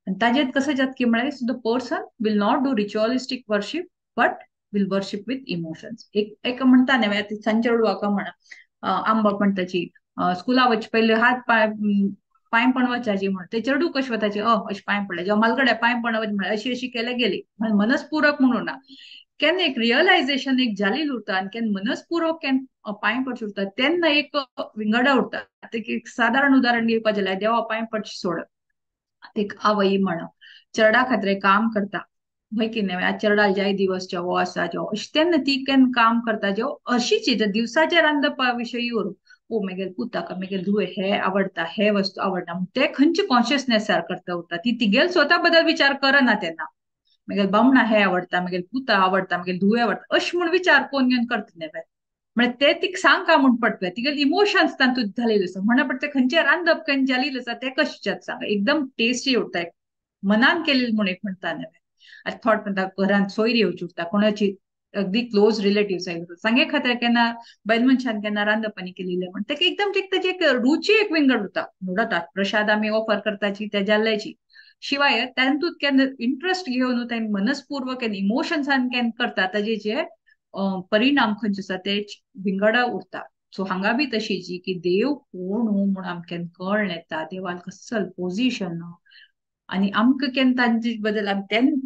आणि ताजेत कसं जाता की म्हळ्यार the person will not do ritualistic worship but will worship with emotions. एक म्हणता न्ही संचेडू हाका म्हणा आंबा म्हणटाची स्कुला वच पयले हात पांय पण वचाची म्हण ते चेडू कशी वताची अशी पांय पडले जेव्हा मलगडे पांय पण म्हण अशी केले गेली मनस्पूर्वक म्हणून ना केन्ना एक रियलायझेशन एक जाली उरता आनी केन्ना मनस्पूर्वक केन्ना पांय पडची उरता तेन्ना एक विंगडा उरता. एक साधारण उदाहरण दिवपाचें जाल्यार देवा पांय पडची सोड एक आवई म्हणा चेडा खातीर काम करता भंय की न्ही आज चेडा जाय दिवस जेवो आसा जेवो अशें तेन्ना ती केन्ना काम करता जेव अशीच दिवसाचे रांदपा विशयी उर मेगेल पुताका मेगेल धुवे हे आवडता हे वस्तू आवडटा ते खंयचे कॉन्शियसनेसार करता उरता ती तिगेल स्वता बद्दल विचार करना तेन्ना मागीर बामणा हे आवडता मागीर पुता आवडता मागीर धुवे आवडता अशें म्हूण विचार कोण घेवन करता न्ही म्हणजे ते तिका सांगता म्हूण पडटा तिगेल इमोशन्स तातूंत घालिल्ले आसा म्हणा पडटा खंयचे रांदप खंय जाल्लें आसा ते कशें सांग एकदम टेस्टी उरता मनान केलेली म्हूण एक म्हणटा न्ही थॉट म्हणटा घरांत सोयरी येवची उरता कोणाची अगदी क्लोज रिलेटिव्स सांगे खातीर केन्ना बैल मनशान केन्ना रांदपानी केलेले म्हण ते एकदम ताची एक रुची एक विंगड उरता म्हणटा प्रसाद आमी ऑफर करताची त्या जाल्ल्याची शिवाय तातूंत केन्ना इंट्रस्ट घेवन ताणें मनस्पूर्वक इमोशन्सान केन्ना करता ताजे जे परिणाम खंयचे आसा ते विंगडा उरता. सो हांगा बी तशी जी की देव कोण म्हूण आमकां कळण येता देवान कसलं पोजिशन आणि आमकां केन्ना तांचे बद्दल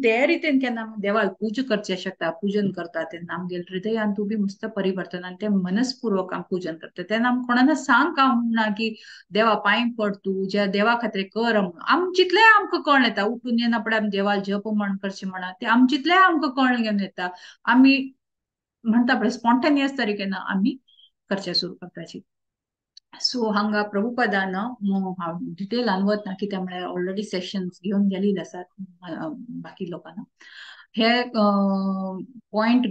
ते रितीन केन्ना देवाल पूजा करचे शकता पूजन करता तेन्ना आमगे हृदयान बी मस्त परिवर्तन आनी ते मनस्पूर्वक आमी पूजन करता तेन्ना आमी कोणाना सांग का म्हणना की देवा पांय पड तूं ज्या देवा खातीर कर म्हणून आमचितले आमकां कळण येता उठून येना पडे आमी देवाल जप म्हण करचें म्हणा ते आमचितले आमकां कळण घेवन येता आमी म्हणटा पळय स्पॉन्टेनियस तरीकेन आमी करचे सुरू करपाची. सो हांगा प्रभुपदान हांव डिटेलान वतना कित्याक म्हळ्यार ऑलरेडी सेशन्स घेवन गेलेले आसात बाकी लोकांना हे पॉइंट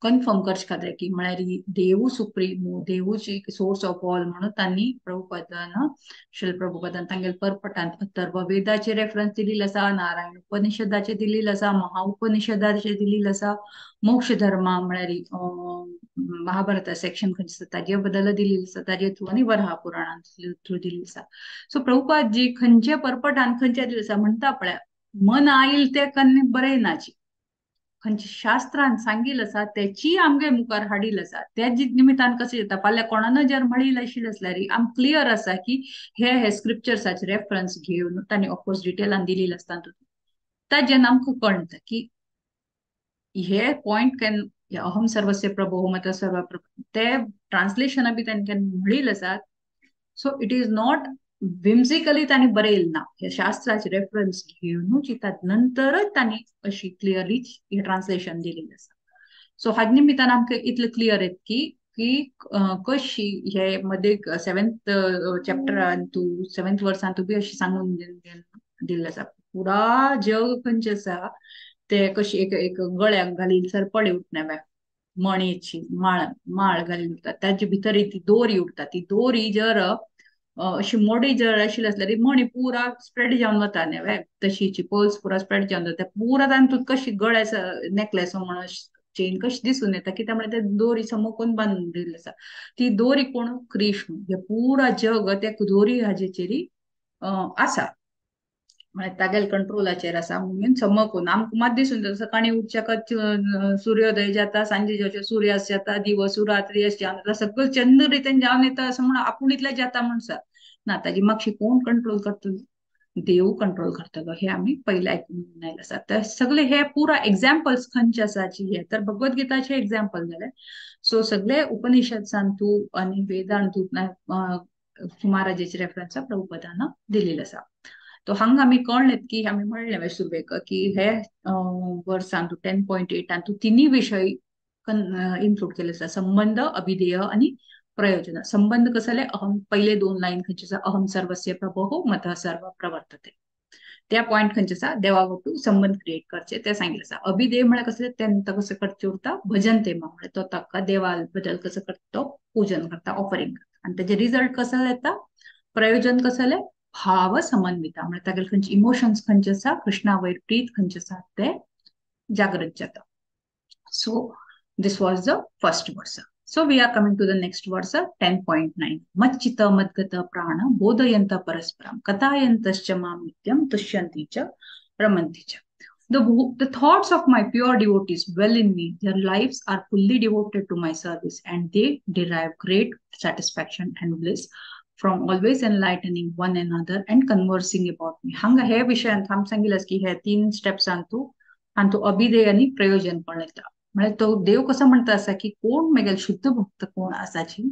कन्फर्म करचे खातीर की म्हळ्यार देवू सुप्रीमो देवूची सोर्स ऑफ ऑल म्हणून तांणी प्रभुपदान श्री प्रभुपदान तांगेले परपटान अथर्व वेदाचे रेफरन्स दिलेले आसा नारायण उपनिषदाचे दिलेले आसा महाउपनिषदाचे दिलेले आसा मोक्ष धर्मा म्हळ्यार महाभारता सेक्शन खंयचे ताजे बद्दल दिलेले आसा ताजे थ्रू आनी वराह पुराणान थ्रू दिल्ली आसा. सो प्रभुपाद जी खंयचे परपटान खंयचे दिले आसा म्हणटा पळय मन आईल ते कन्ने बरयनाची खंयचे शास्त्रान सांगिल्लें आसा त्याची आमगे मुखार हाडील आसा त्या निमित्तान कशें जाता फाल्यां कोणान जर म्हणील आशिल्लें असल्यार आम क्लियर आसा की हे स्क्रिप्चर्साचे रेफरन्स घेवन तांणी ऑफकोर्स डिटेलान दिलेले आसता ताजेन आमकां कळटा की हे पॉइंट केन्ना अहम सर्वस्य प्रभो मत सर्व प्रभो ते ट्रान्सलेशन बी तांणी केन्ना म्हणील आसात. सो इट इज नॉट विम्सिकली तांणी बरयलें ना हे शास्त्राचे रेफरन्स घेवनूच नंतरच तांणी अशी क्लियरली हे ट्रान्सलेशन दिलेलें आसा. सो हाजे निमित्तान आमकां इतलें क्लियर येता की कशी हे मध्ये 7th चॅप्टरान तू 7th वर्सान तू बी अशी सांगून दिल्लें आसा पुरा जग खंयचे आसा ते कशी एक गळ्याक घालीन सर पडे उठना मणीची माळ घालीन उरता ताजे भितर ती दोरी उरता ती दोरी जर अशी मोडी जर आशिल्ली आसल्यार मणी पुरा स्प्रेड जावन वता न्ही तशीची पल्स पुरा स्प्रेड जावन जाता पुरा तातूंत कशी गळ्या नेकलेस म्हणून चेन कशी दिसून येता कित्याक म्हळ्यार ते दोरी समोकून बांदून दिल्ली आसा ती दोरी कोण कृष्ण हे पुरा जग त्या दोरी हाजेचेरी आसा म्हळ्यार तागेल कंट्रोलाचेर आसा म्हणून समकून आमकां मात दिसून येता सकाळी उठच्या सूर्योदय जाता सांजे जेवचे सूर्यास्त जाता दिवस रात्री अशें जावन येता सगळं चंद रितीन जावन येता असं म्हणून आपूण इतलें जाता म्हणून ना ताजी मागशी कोण कंट्रोल करतलो देव कंट्रोल करतलो हे आमी पयले आयकून आयले आसा तर सगळे हे पुरा एक्झाम्पल्स खंयचे आसाची हे तर भगवद्गीताचे एक्झाम्पल जाले. सो सगळे उपनिषदसान तूं आनी वेदान तूं महाराजाचे रेफरन्स प्रभुपदान दिलेले आसा. तो हांगा आमी कळ्ळें की आमी म्हणलें सुरवेक की हे वर्सान तूं 10.8 तूं तिनी विशय इन्क्लूड केले आसा संबंध अभिधेय आनी प्रयोजन. संबंध कसं जालें अहम पहिले 2 लाईन खंयचे आसा अहम सर्वस्य प्रभो मतः सर्व प्रवर्तते त्या पॉइंट खंयचे आसा देवा वटू संबंध क्रिएट करचे ते सांगितले आसा. अभिधेय म्हळ्यार कसं तेंता कसं करचे उरता भजन तेमा म्हळ्यार तो ताका देवा बद्दल कसं करता तो पूजन करता ऑफरिंग करता आनी तेजे रिजल्ट कसं येता प्रयोजन कसं जालें भाव समन्विता म्हळ्यार तागेले खंयचे इमोशन्स खंयचे आसा कृष्णा वयर प्रीत खंयचे आसा ते जागृत जाता. So this was the first वर्स. So we are coming to the next verse 10.9 मच्चित मद्गत प्राण बोधयंत परस्परम कथायंतश्च माम नित्यम तुष्यन्ति च रमन्ति च. The thoughts of my pure devotees dwell in me. Their lives are fully devoted to my service, and they derive great satisfaction and bliss from always enlightening one another and conversing about me. हंगा हे विषय हम सांगितलंस की हे 3 steps आणि तो अभिधेय आणि प्रयोजन पण येता. म्हणजे तो देव कसं म्हणता असा की कोण मेगेल शुद्ध भक्त कोण असाची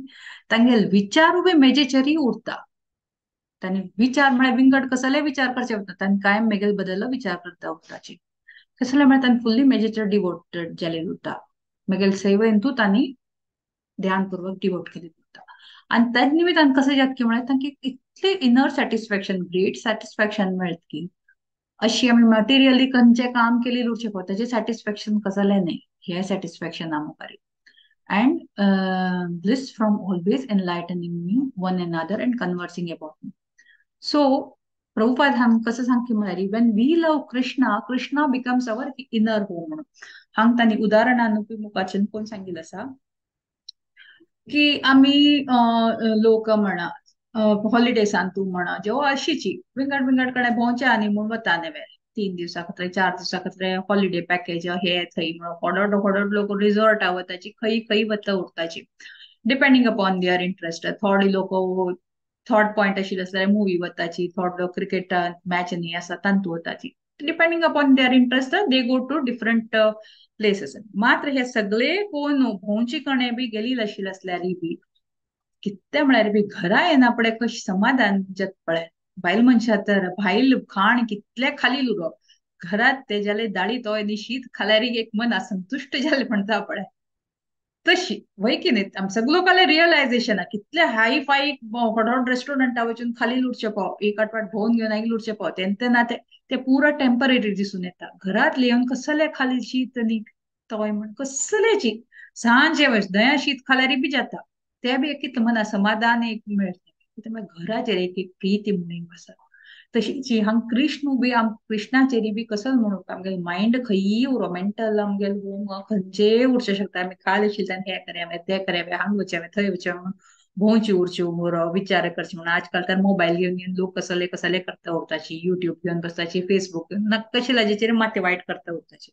तांगेल विचार उभे मेजेचरी उरता. त्यांनी विचार म्हणजे विंगड कसले विचार करचे होता त्यांनी कायम मेगेल बदल विचार करता होताची कसले म्हणजे त्यांनी फुल्ली मेजेचर डिवोटेड झालेलं होता. मेगेल सेवेंतू त्यांनी ध्यानपूर्वक डिवोट केलेलं होता. आणि त्या निमित्तान कसं जात की म्हणजे तांकी इतले इनर सॅटिस्फॅक्शन ग्रेट सॅटिस्फॅक्शन मिळत की अशी आम्ही मटेरियली खंयचे काम केलेलं उरचे पळय त्याचे सॅटिस्फॅक्शन कसले नाही हे satisfaction आमकारी and bliss from always enlightening me one another and conversing about me. So Prabhupada हम कसं सांग की म्हणाली when we love Krishna, Krishna becomes our inner home म्हणून हांग तानी उदाहरणानुपी मुखाचेन कोण सांगितलं असा की आम्ही लोक म्हणा हॉलिडे सांगतो म्हणा जेव्हा अशीची विंगड विंगड कडे भोंवचे आनी म्हूण वता नव्हे 3 दिवसा खातीर 4 दिवसा खातीर हॉलिडे पॅकेज हे थंय म्हणून होडोड लोक रिसॉर्ट वताची खंय खंय वता उरताची डिपेंडिंग अपॉन देअर इंटरेस्ट थोडी लोक थर्ड पॉइंट आशिल्ले जाल्यार मूवी वताची थोड लोक क्रिकेट मॅच न्ही आसा तांतू वताची depending upon their interest they go to different places मात्र हे सगळे कोण भोंवची कणे बी गेली आशिल्ले असल्यार बी कितले म्हळ्यार बी घरा येना पडे कशी समाधान जत पळय बायल मनशा तर भायल खाण कितले खाली उरो घरात ते जाले दाळी तोय नी शीत खाल्यार एक मन असंतुष्ट जाले म्हणता पळय तशी वय की नाही आम सगळो काले रिअलायझेशन कितले हाय फाय हॉट रेस्टॉरंटा वचून खाली लुटचे पाव एक आठवड भोवून घेऊन आई लुटचे पाव तेंते ना ते पुरा टेम्पररी दिसून येता घरात येऊन कसले खाली शीत नी तोय म्हण कसलेची सांजे दया शीत खाल्यार बी जाता ते बी एक मना समाधान एक मिळते घराचेर एक प्रीती म्हणून आसा तशीच हांग कृष्ण बी कृष्णाचेरी बी कसं म्हणू आमगे माइंड खंयी उरो मेंटल आमगे खंयचे उरचे शकता आमी काल आशिल्ल्यान हे करया ते करया हांग वचया थंय वचया म्हणून भोंवची उरची उरो विचार करचे म्हणून आजकाल तर मोबाईल घेऊन घेऊन लोक कसले कसले करता उरताची युट्यूब घेऊन बसताची फेसबुक कशी लाजेचेर माते वाईट करता उरताची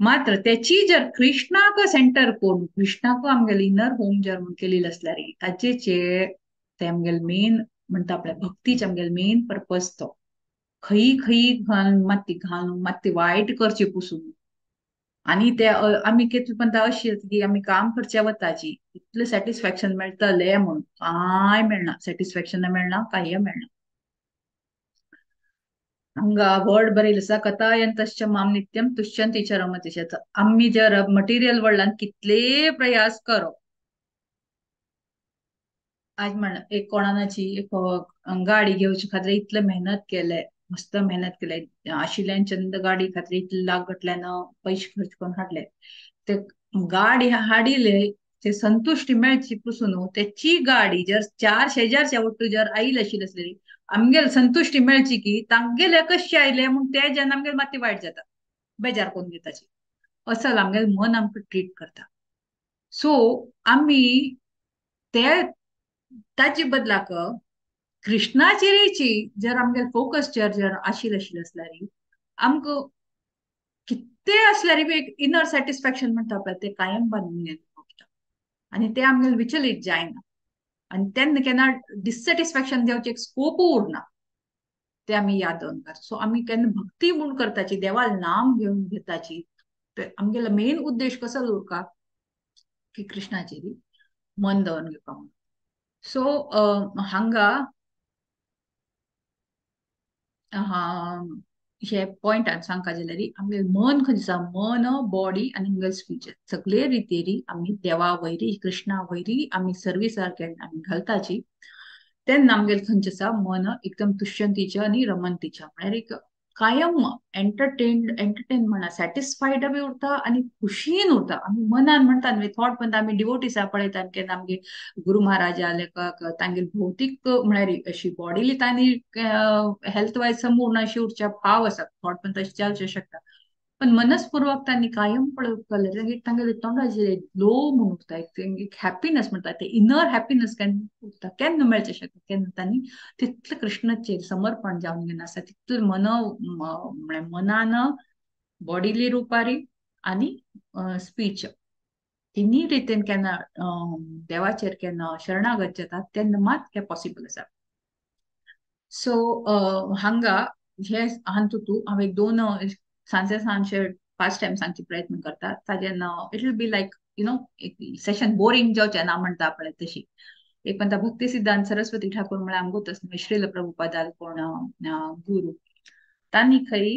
मात्र त्याची जर कृष्णाक सेंटर करून कृष्णाक आमगेले इनर होम जर म्हणून केलेलं असल्यार ताचेचे ते आमगेले मेन म्हणता आपल्या भक्तीचे आमगेले मेन पर्पज तो खंय खंय घालून माती वाईट करची पुसून आणि ते आम्ही कितले पण अशी की आम्ही काम करच्या वताची इतलं सॅटिस्फॅक्शन मेळटले म्हणून काय मिळना सॅटिस्फॅक्शन मिळना काही मिळना हंगा वर्ड बरेल आसा कथायंतश्च माम नित्यम तुष्यंती च रमतीच आम्ही जर मटेरियल वर्ल्डान कितले प्रयास करो आज म्हण एक कोणाची एक गाडी घेवची खातीर इतले मेहनत केले मस्त मेहनत केले आशिल्ल्यान चंद गाडी खातीर इतले लाख गटल्यान पैसे खर्च करून हाडले ते गाडी हाडिले ते संतुष्टी मेळची पसून त्याची गाडी जर 4 शेजारच्या वट्टू जर आईल आशिल्ली असलेली आमगेल संतुष्टी मेळची की तांगेले कशे आयले म्हणून ते जेन्ना आमगेल माती वायट जाता बेजार कोण घेताची असं आमगेल मन आमकां ट्रीट करता सो आम्ही ते ताचे बदलाक कृष्णाचेरीची जर आमगे फोकस जर आशिल्ले असल्यार आमकां कितले असल्यार बी एक इनर सॅटिस्फॅक्शन म्हणटा पळय ते कायम बांदून येता आणि ते आमगेले विचलीत जायना आणि तेन्ना केन्ना डिससॅटिस्फॅक्शन जावचे एक स्कोप उरना ते आम्ही याद दवरता सो आम्ही केन्ना भक्ती म्हूण करताची देवा नाम घेवन घेताची आमगेलो मेन उद्देश कसो उरता की कृष्णाचेरी मन दवरून घेवपाक सो हांगा हे पॉइंटान सांगता जाल्यार आमगे मन खंय दिसा मन बॉडी आनी आमगे स्पीच सगळे रितेरी आमी देवा वयरी कृष्णा वयरी आमी सर्विसार आमी घालताची तेन्ना आमगेले खंयचे आसा मन एकदम तुष्यंतीचे आनी रमंतीचे म्हळ्यार एक कायम एंटरटेन म्हणा सॅटिस्फायड बी उरता आनी खुशीन उरता आमी मनान म्हणटा न्हय थॉट पण आमी डिवोटीसा पळयता केन्ना आमगे गुरु महाराजा लेखक तांगेली भौतीक म्हळ्यार अशी बॉडीली तांणी हेल्थ वायज संपूर्ण अशी उरच्या भाव आसा थॉट पण तशी चालचे शकता पण मनस्पूर्वक त्यांनी कायम पळयत तांगेले तोंडाचेर ग्लो म्हणून उरता एक हॅपीनेस म्हणटा ते इनर हॅपीनेस केन्ना उरता केन्ना मेळचे शकता केन्ना तांणी तितले कृष्णाचेर समर्पण जावन घेवन आसा तितले मनान बॉडीली रुपारी आणि स्पीच तिन्ही रितीन केन्ना देवाचेर केन्ना शरणागत जातात तेन्ना मात हे पॉसिबल आसा. सो हांगा हे हांतुतू हांव एक दोन सांचे सांचे फास्ट टाइम सांगचे प्रयत्न करता Tajen it will be like एक सेशन बोरिंग जावचे ना म्हणटा पळय तशी. एक म्हणटा भक्ती सिद्धांत सरस्वती ठाकूर म्हळ्यार आमगूच श्रील प्रभुपादाल कोण गुरु तांणी खंय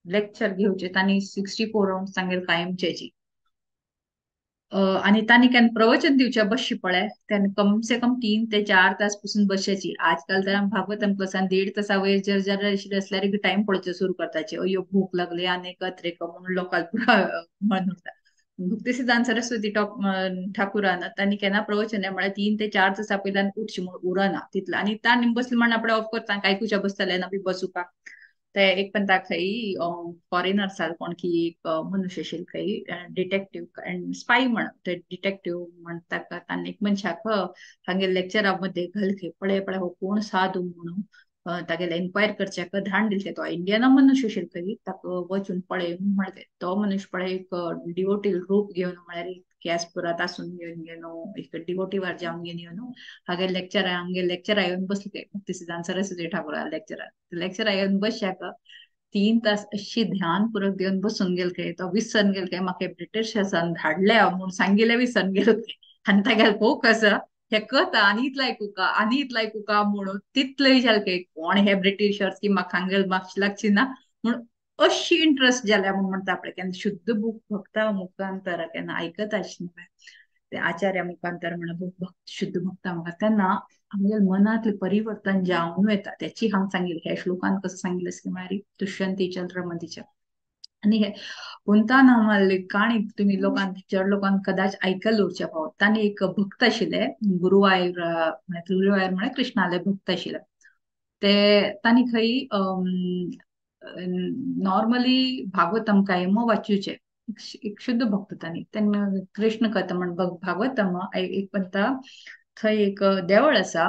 लेक्चर घेवचे तांणी 64 राउंड सांगेल कायमचेची. आणि तांणी केन्ना प्रवचन दिवचे बसची पळय तेन्ना कम से कम 3 ते 4 तास पासून बसची. आजकाल तर आमी भागवतम क्लासान 1.5 तासा वयर जर जर असल्यार टाइम पळोवचे सुरू करताचे. अयो भूक लागली आनी कत्रेक म्हणून लोकाल पुरा म्हणून उरता. भक्ती सिद्धांत सरस्वती ठाकुरान तांणी केन्ना प्रवचन म्हळ्यार 3 ते 4 तासा पयल्यान उठची म्हणून उरना तितलं. आणि तांणी बसले म्हणून आपणें ऑफकोर्स तांकां आयकुच्या बसतले ना बी बसूका. ते एक पण ताक खंय फॉरेनर्स कोण की एक मनुष्य आशिल्लो खंय डिटेक्टिव्ह अँड स्पाय म्हण ते डिटेक्टिव्ह म्हण ताका तांणी एक मनशाक हांगे लेक्चरा मध्ये घालखे पळय पळय हो कोण साधू म्हणून तागेले एन्क्वायर करच्याक धाडण दिले. तो इंडियना मनुष्य आशिल्लो खंय ताका वचून पळय म्हणले. तो मनुष्य पळय एक डिवोटी रूप घेवन म्हळ्यार गॅसपुरात आसून घेवन एक डिवोटीवार जावन घेवन हागे लेक्चरा येवन बसले भक्ती सिद्धांत सरस्वती ठाकूर लेक्चरा येवन बसशाक 3 तास अशी ध्यानपूर्वक देवन बसून गेल काय तो विसरून गेल काय म्हाका ब्रिटिश शासन धाडले म्हणून सांगिले विसरून गेल काय. आनी तागेले पळोव कसं हे कथा आनी इतलं आयकू का म्हणून तितलंय जालें काय कोण हे ब्रिटिशर्स की म्हाका हांगेल म्हाका लागची ना म्हणून अशी इंटरेस्ट जाल्या म्हणून म्हणटा आपले केन्ना शुद्ध बूक भक्ता मुखांतर केन्ना आयकत आशिल्लें ते आचार्य मुखांतर म्हणून शुद्ध भक्ता म्हाका तेन्ना आमगे मनातले परिवर्तन जावन येता. त्याची हांव सांगितले हे श्लोकान कसं सांगितलं की म्हळ्यार दुष्यंती चंद्रमतीच्या. आणि हे कोणता नामाली काणी तुम्ही लोकांक कदाच ऐकल उरचे पावत. तांणी एक भक्त आशिल्ले गुरुवायूर म्हळ्यार कृष्णाले भक्त आशिल्ले. ते तांणी खंय नॉर्मली भागवतम कायम वाचूचे एक शुद्ध भक्त तांणी तेन्ना कृष्ण कथा म्हण भागवतम एक म्हणटा थंय एक देवळ आसा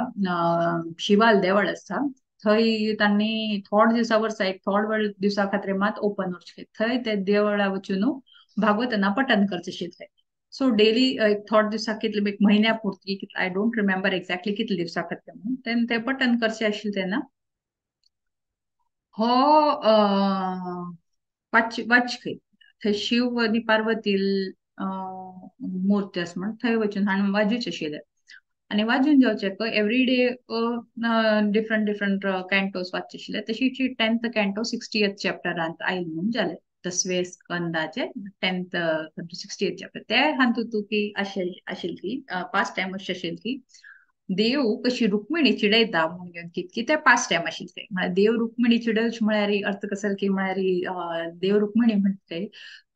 शिवाल देवळ आसा थंय तांणी थोड दिवसा वर्सा एक थोड दिवसा खातीर मात ओपन उरचे थंय ते देवळा वचून भागवतना पठन करचे आशिल्ले. सो डेली एक थोड दिवसा कितले एक म्हयन्या पुरती आय डोंट रिमेंबर एक्झॅक्टली कितले दिवसा खातीर म्हणून तेन्ना ते पठन करचे आशिल्ले तेन्ना हो वाचखै थंय शिव आनी पार्वती मूर्ती आसा म्हण थंय वचून हांवें वाजूचे आशिल्ले. आणि वाजून जावचे एवरी डे डिफरंट डिफरंट कॅन्टोस वाचचे आशिल्ले. तशी 10th कॅन्टो 60th चॅप्टरांत आयले म्हणून जाले 10वे स्कंदाचे 10th 60th चॅप्टर. ते हातूंत की आशिल्ली की पास्ट टाइम अशी आशिल्ली की देव कशी रुक्मिणी चिडयता म्हणून कितें पास्ट टाइम आशिल्ले म्हळ्यार देव रुक्मिणी चिडयच म्हळ्यार अर्थ कसो की म्हळ्यार देव रुक्मिणी म्हणटा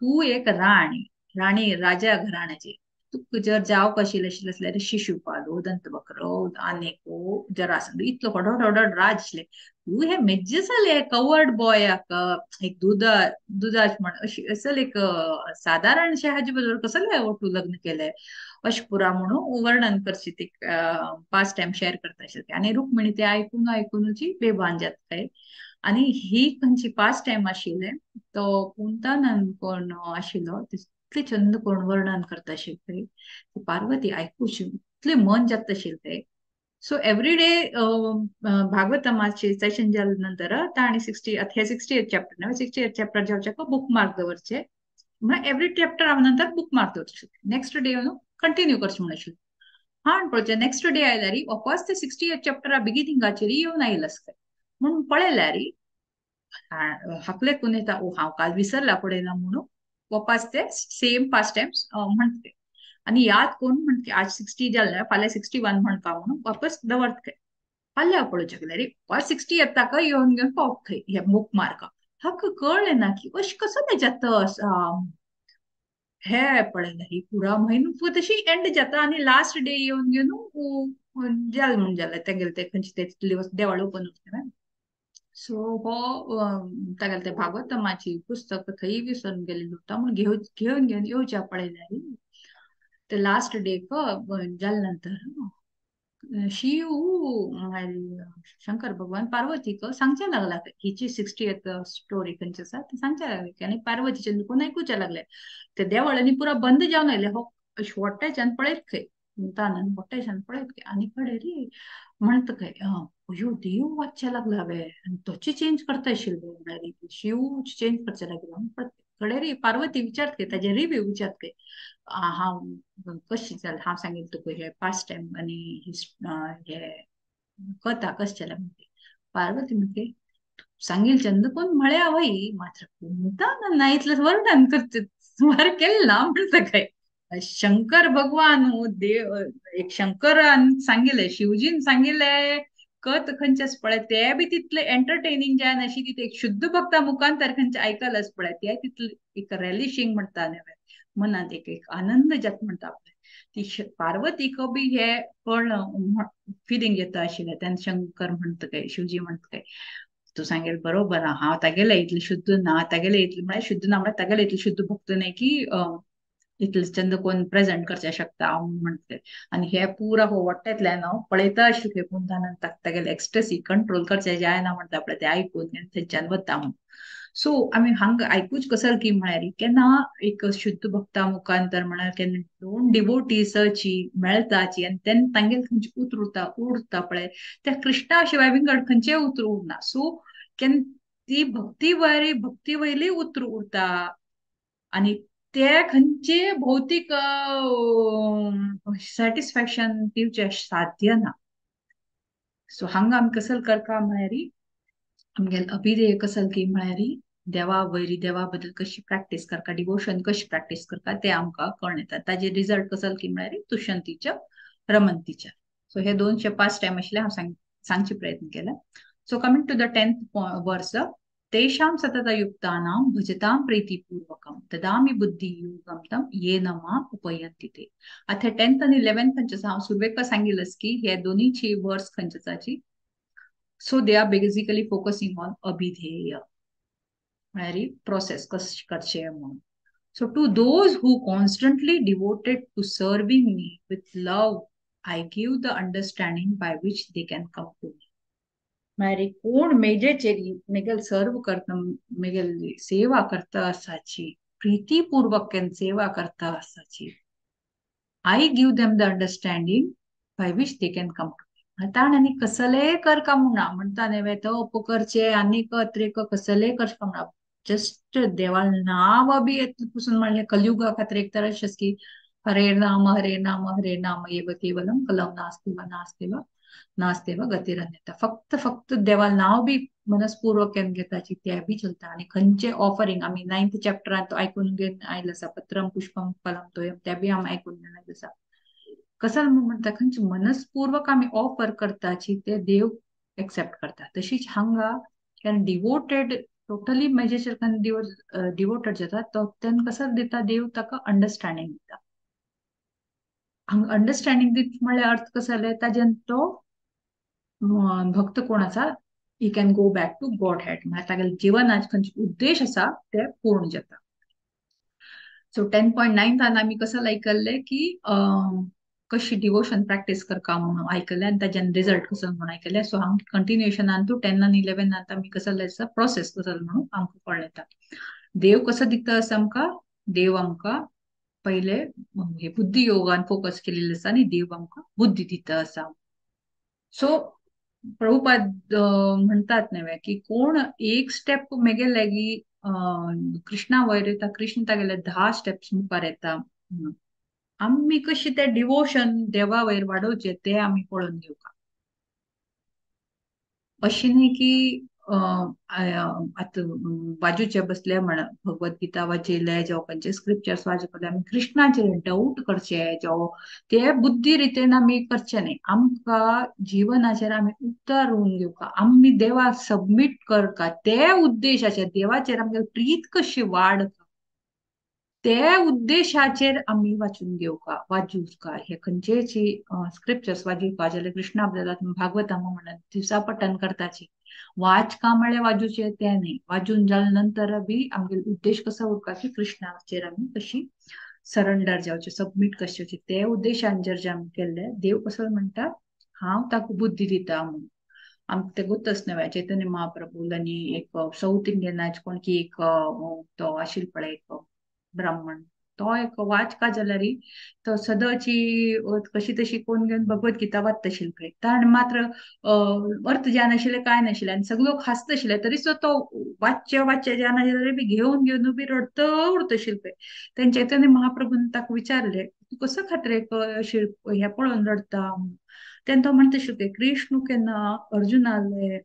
तू एक राणी राजा घराण्याची तू जर जाव कशी आशिल्ले शिशुपाल दंतवक्र आनेको जरासंध इतलो व्हडड राज आशिल्ले. तू हे मेज्जे जाले कवर्ड बॉयाक एक दुदाच म्हण अशी असल एक साधारणशे हाजे बरोबर कसले तू लग्न केले अशें पुरा म्हणून वर्णन करची ती पास्ट टाइम शेअर करता आशिल्ले. आणि रुक्मिणी ते आयकूनची बेभान जातले. आणि ही खंयची पास्ट टाइम आशिल्ले तो कुंतानंद कोण आशिल्लो इतले छंद करून वर्णन करता आशिल्ले पार्वती आयकुची इतले मन जाता आशिल्ले. सो एवरी डे भागवतमाचे सेशन जाले नंतर ताणी 60th चॅप्टर 60th चॅप्टर जावचे बुक मार्क दवरचे म्हळ्यार एवरी चॅप्टर हांव नंतर बुक मार्क दवरचे नेक्स्ट डे कंटिन्यू करचे म्हणून आशिल्ले. हां पळोवचे नेक्स्ट डे आयल्यार वापस ते 60th चॅप्टरा बिगिनिंगाचेर येवन आयला म्हणून पळयल्यार हाकले कोण येता ओ हांव काल विसरला पळयना म्हणून वापस ते सेम पास्ट टाइम म्हणते. आणि याद कोण म्हणते आज 60 जाल्यार फाल्यां 61 म्हणपा म्हणून वापस दवरत फाल्यां पळोवचे गेल्यार वापस 60 येता येवन घेवन पावत हे बुक मार्क हाका कळ्ळें ना की अशें कसो तेज्यात हे पळयल्यार ही पुरा म्हयनो तशी एंड जाता आणि लास्ट डे येवन घेवन जालें म्हणून जालें तेगेलें ते खंयचे ते देवाळ ओपन उरता. सो हो तागेलें ते भागवतमाची पुस्तक थंय विसरून गेलेली उरता म्हणून घेवन येवच्या पळयल्यार ते लास्ट डे जाले नंतर शिव म्हळ्यार शंकर भगवान पार्वतीक सांगचे लागला हिची 60th स्टोरी खंयची आसा ती सांगचे लागले की आनी पार्वतीचे कोण ऐकूचे लागले ते देवळांनी पुरा बंद जावन आयले हो वट्टाच्यान पळयत खंय म्हणटान वट्टाच्यान पळयत खंय आनी कळे रे म्हणत खंय अयो देव वाचचे लागला हांवें आनी तोची चेंज करता आशिल्लो म्हळ्यार शिव चेंज करचे लागलो कळे रे पार्वती विचारत खंय ताजे रिव्यू विचारत खंय हांव कशी जालें हांव सांगितलें तुका हे पास्ट टाइम आनी हे कथा कशें जाल्या म्हणटी पार्वती म्हणते सांगील चंद कोण म्हळ्या वय मात्र कोणता ना इतलं वर्णन करते सुमार केलं ना म्हणतं काय शंकर भगवान देव एक शंकरान सांगितले शिवजीन सांगितले कथ खंयचेच पळय ते बी तितले एंटरटेनिंग जाय अशी तिथे एक शुद्ध भक्ता मुखांतर खंयचे आयकलच पळय ते तितले एक रेलिशिंग म्हणटा मनात एक आनंद जात म्हणटा ती पार्वती बी हे कळण फिलिंग येता आशिल्लें तेन्ना शंकर म्हणत काय शिवजी म्हणत काय तू सांगेल बरोबर हांव तागेले इतले शुद्ध ना तागेले इतले म्हळ्यार शुद्ध ना म्हळ्यार तागेले इतले शुद्ध भक्त नाही की इतले चंद कोण प्रेझेंट करचे शकता हांव म्हणते आनी हे पुरा हो वट्ट्यातल्यान पळयता आशिल्ले पूण तागेले एक्सट्रेसी कंट्रोल करचे जायना म्हणटा पळय ते आयकून थंयच्यान वता म्हूण सो आमी हांगा आयकूच कसर की म्हळ्यार केन्ना एक शुद्ध भक्ता मुखांतर म्हळ्यार केन्ना दोन डिवोटीसची मेळताची आनी तेन्ना तांगेल खंयची उरता पळय त्या कृष्णा शिवाय विंगड खंयचे उतर उरना सो केन्ना ती भक्ती वयली उतर उरता आनी ते खंयचे भौतीक सॅटिस्फॅक्शन दिवचे साध्य ना सो हांगा आमी कसर करता म्हळ्यार आमगेल अभिदेय कसल की म्हळ्यार देवा वयरी देवा बद्दल कशी प्रॅक्टिस करता डिवोशन कशी प्रॅक्टिस करता ते आमकां कळून येता ताजे रिझल्ट कसल की म्हळ्यार तुषंतीच्या रमंतीच्या सो हे 205 टाइम आशिल्ले हांव सांगचे प्रयत्न केला so coming to the 10th वर्स तेषां सततयुक्तानां भजतां प्रीतिपूर्वकं ददामि बुद्धियोगं तं येन माम् उपयन्ति ते आता 10th आणि 11th खंयचे हांव सुरवेक सांगितलंच की हे दोन्हीची वर्स खंयच्याची so they are basically focusing on अभिधेय म्हळ्यार प्रोसेस कशें करचें म्हणून so to those who constantly devoted to serving me with love I give the understanding by which they can come to me म्हळ्यार कोण मेजेचेरी मेगेल सर्व करता मेगेल सेवा करता आसाची प्रीतीपूर्वक केन सेवा करता आसाची I give them the understanding by which they can come to ताण आनी कसले करका म्हणा म्हणटा न्हय तो करचे आनीक अत्रेक कसले करचका म्हणा जस्ट देवाल नांव बी पासून म्हणलें कलियुगा खातीर एक तर अशेंच की हरे नाम हरे नाम हरे नाम एव केवलम कलम नास्तेव नास्तेव गतिरन्यता फक्त देवाल नाव बी मनस्पूर्वक केन घेताची ते बी चलता आनी खंयचे ऑफरिंग आमी 9th चॅप्टरांत तो आयकून घेवन आयला आसा पत्रम पुष्पम फलम तोयम ते बी आमी आयकून घेवन आयला आसा कसं म्हणटा खंयची मनस्पूर्वक आमी ऑफर करताची ते देव एक्सेप्ट करता तशीच हांगा कॅन डिवोटेड टोटली मेजेचेर डिवोटेड जाता तो तेन्ना कसं दिता देव ताका अंडरस्टँडिंग दिता हांगा अंडरस्टँडिंग दिता म्हळ्यार अर्थ कसो जालें ताजेन तो भक्त कोण आसा he can go back to Godhead म्हळ्यार तागेले जिवनाचे खंयचे उद्देश आसा ते पूर्ण जाता सो 10.9 आमी कसं आयकल्ले की कशी डिवोशन प्रॅक्टिस करता म्हणून आयकले आनी ताजेन रिझल्ट कसो म्हणून आयकले सो हांव कंटिन्युएशनान टू 10 आनी 11 आमी कसं आसा प्रोसेस कसो म्हणून आमकां कळून येता देव कसो दिता आसा आमकां देव आमकां पहिले हे बुद्धी योगान फोकस केलेले आसा आनी देव आमकां बुद्धी दिता आसा सो प्रभुपाद म्हणतात न्हय की कोण एक स्टेप मेगे लागी कृष्णा वयर येता कृष्ण तागेले 10 स्टेप्स मुखार येता आमी कशी ते डिवोशन देवा वयर वाडोवचे ते आमी पळोवन घेवका अशें न्ही की आतां वाजूचे बसले म्हण भगवद्गीता वाचयले जावं खंयचे स्क्रिप्चर्स वाचले आमी कृष्णाचेर डाऊट करचे जावं ते बुद्धी रितीन आमी करचे न्ही आमकां जिवनाचेर आमी उतरून घेवका आमी देवाक सबमीट करता ते उद्देशाचेर देवाचेर आमगे प्रीत कशी वाडता ते उद्देशाचेर आमी वाचून घेवका वाचूका हे खंयचेची स्क्रिप्चर्स वाचूका जाल्यार कृष्णा भागवता म्हणत दिवसा पठण करताची वाचका म्हळ्यार वाजूचे ते न्ही वाजून जाल्या नंतर बी आमगे उद्देश कसो उरता की कृष्णाचेर आमी कशी सरेंडर जावचे सबमीट कशें ते उद्देशान जर आमी केल्ले देव कसो म्हणटा हांव ताका बुद्धी दिता म्हणून. आमकां ते गोतच न्हय चैतन्य महाप्रभूलांनी एक साऊथ इंडियनाचे कोणकी एक तो आशिल्लो पळय एक ब्राह्मण तो एक वाचका जाल्यार तो सदांची कशी तशी कोण घेवन भगवद्गीता वाचता आशिल्लो पळय ताण मात्र अर्थ ज्ञान आशिल्लें काय नाशिल्लें आनी सगळो खास्त आशिल्ले तरी सुद्दां तो वाच्य ज्ञान आशिल्लें बी घेवन घेवन बी रडत उरत आशिल्लो पळय. तेन्ना चैतन्य महाप्रभून ताका विचारलें तूं कसो खातीर अशी हे पळोवन रडता. तेन्ना तो म्हणटा आशिल्लो कृष्ण केन्ना अर्जुनाले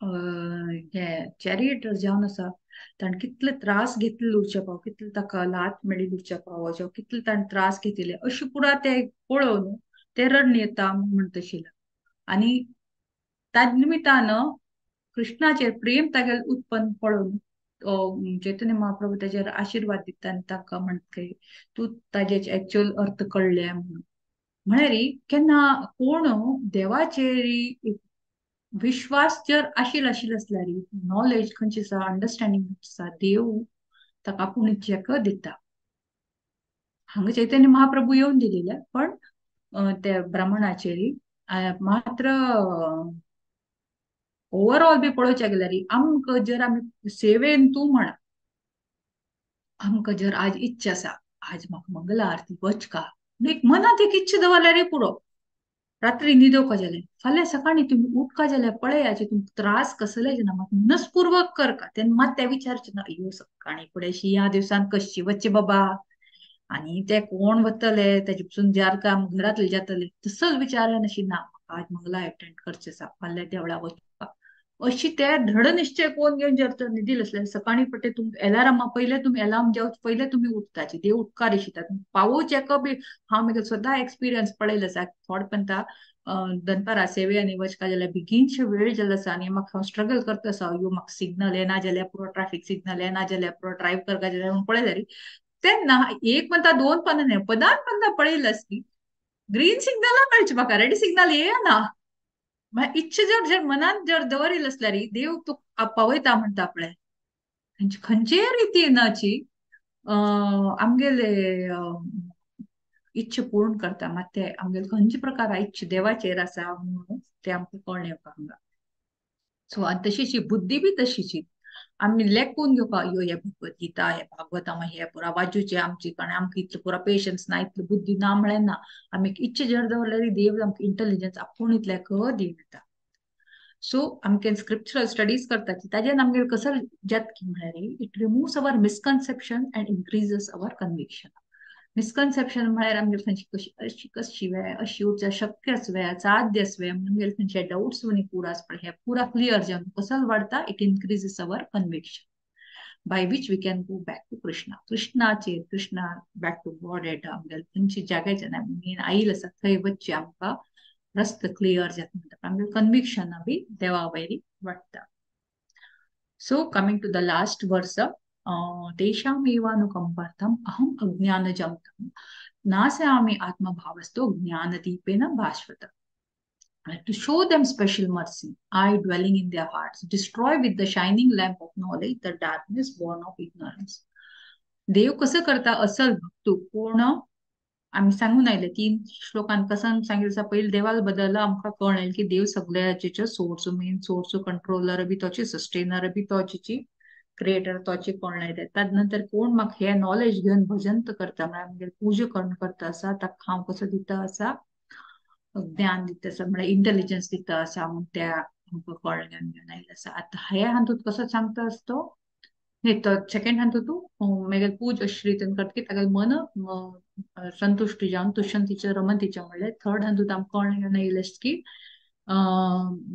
हे चॅरिएटर जावन आसा ताणें कितले त्रास घेतले उरचे पाव कितले ताका लात मेळ्ळी उरचे पाव जावं कितले ताणें त्रास घेतिले अशें पुरा ते पळोवन ते रडन येता म्हणटा आशिल्लो. आनी त्या निमित्तान कृष्णाचेर प्रेम तागेलें उत्पन्न पळोवन चैतन्य महाप्रभू ताचेर आशीर्वाद दिता आनी ताका म्हणटा तूं ताजे एक्चुअल अर्थ कळ्ळे म्हणून. म्हळ्यार केन्ना कोण देवाचेर विश्वास जर आशिल्लो आसल्यार नॉलेज खंयची आसा अंडरस्टँडिंग आसा देव ताका आपूण चेक दिता. हांगा चैतन्य महाप्रभू येवन दिलेले पण त्या ब्राह्मणाचेर मात्र ओवरऑल बी पळोवचें गेल्यार आमकां जर आमी सेवेन तूं म्हणा आमकां जर आज इच्छा आसा आज म्हाका मंगल आरती वचका एक मनात एक इच्छा दवरल्यार पुरो रात्री न्हिदोवका जाल्यार फाल्यां सकाळी तुम्ही उठका जाल्यार पळयाचे तुमकां त्रास कसले ना मात मनस्पूर्वक करका तेन्ना मात ते विचारचे ना अयो सकाळी फुडें ह्या दिवसान कशी वचचे बाबा आनी ते कोण वतले तेजे पसून जार काम घरातले जातले तसोच विचार नाशिना आज मंगला अटेंड करचे आसा फाल्यां देवळा वचपा अशी ते दृढ निश्चय कोण घेवन जर तर न्हिदील असल्यार सकाळी पटे तुमकां अलार्मा पयले तुमी अलार्म जावचे पयले तुमी उठताचे देव उपकार दिता पावो चेकअप बी हांव म्हगे स्वता एक्सपिरियन्स पळयलो आसा थोडे पंता दनपारा सेवे आनी वचका जाल्यार बेगीनशे वेळ जाल्लो आसा आनी म्हाका हांव स्ट्रगल करता आसा अयो म्हाका सिग्नल येना जाल्यार पुरो ट्रॅफिक सिग्नल येना जाल्यार पुरो ड्रायव्ह करता जाल्यार पळयल्यार तेन्ना एक पंता दोन पंता न्हय पदान पंता पळयलो आसली ग्रीन सिग्नल मेळचे म्हाका रेड सिग्नल येना. इच्छा जर जर मनात जर दवरिल्लो आसल्यार देव तुका पावयता म्हणटा पळय खंयचे रितीनाची आमगेले इच्छा पूर्ण करता मात ते आमगेले खंयचे प्रकार इच्छा देवाचेर आसा म्हणून ते आमकां कळण येवपा हांगा. सो आनी तशीची बुद्धी बी तशीची आमी लेखून घेवपा ह्यो हे भगवद्गीता हे भागवतम हे पुरा वाजूचे आमची कारण आमकां इतलो पुरा पेशन्स ना इतलो बुद्धी ना म्हळ्यार ना आमी इच्छा जर दवरल्यार देव आमकां इंटेलिजन्स आपूण इतले दिवन दिता. सो आमकां स्क्रिप्चरल स्टडीज करता ताजेर आमगेर कसो जेत की म्हळ्यार it removes our misconception and increases our conviction. Misconception म्हळ्यार आमगेर खंयची कशी अशी कशी वे अशी उर्जा शक्यच वे साध्यच वे आमगेर खंयचे डाउट्स मनी पुरा आसपा हे पुरा क्लियर जावन कसो वाडटा it increases our conviction by which we can go back to Krishna. Krishna back to God येता आमगेर खंयची जाग्याचे मेन आईल आसा थंय वच्चे आमकां रस्तो क्लियर जाता म्हणटा आमगेर कन्विक्शन बी देवा वयरी वाडटा. So coming to the last verse तेषामेवानुकंपार्थम अहम अज्ञानजं नाशयामि आत्मभावस्तो ज्ञानदीपेन भास्वत. To show them special mercy, I dwelling in their hearts, destroy with the shining lamp of knowledge the darkness born of ignorance. देव कसं करता असल भक्तू पूर्ण आम्ही सांगून आयले 3 श्लोकांत कसं सांगितलं पहिले देवाला बद्दल आमकां कळेल की देव सगळ्याचे सोर्स मेन सोर्स कंट्रोलर बी तोचे सस्टेनर बी तोची क्रिएटर तोचे कळले त्यानंतर कोण म्हाका हे नॉलेज घेऊन भजन करता म्हणजे पूजा करून करता आसा ताका हांव कसो दिता आसा ज्ञान दिता आसा म्हणजे इंटेलिजन्स दिता आसा म्हूण त्या आमकां कळ्ळें घेवन आयिल्लें आसा. आतां हे हातूंत कसो सांगता आसतो न्ही तो सेकंड हातूंत तूं मेगेल पूज अशी रितीन करता की तागेलें मन संतुष्टी जावन तुशंतीचे रमतीचे म्हणल्यार थर्ड हातूंत आमकां कळ्ळें घेवन आयिल्लें की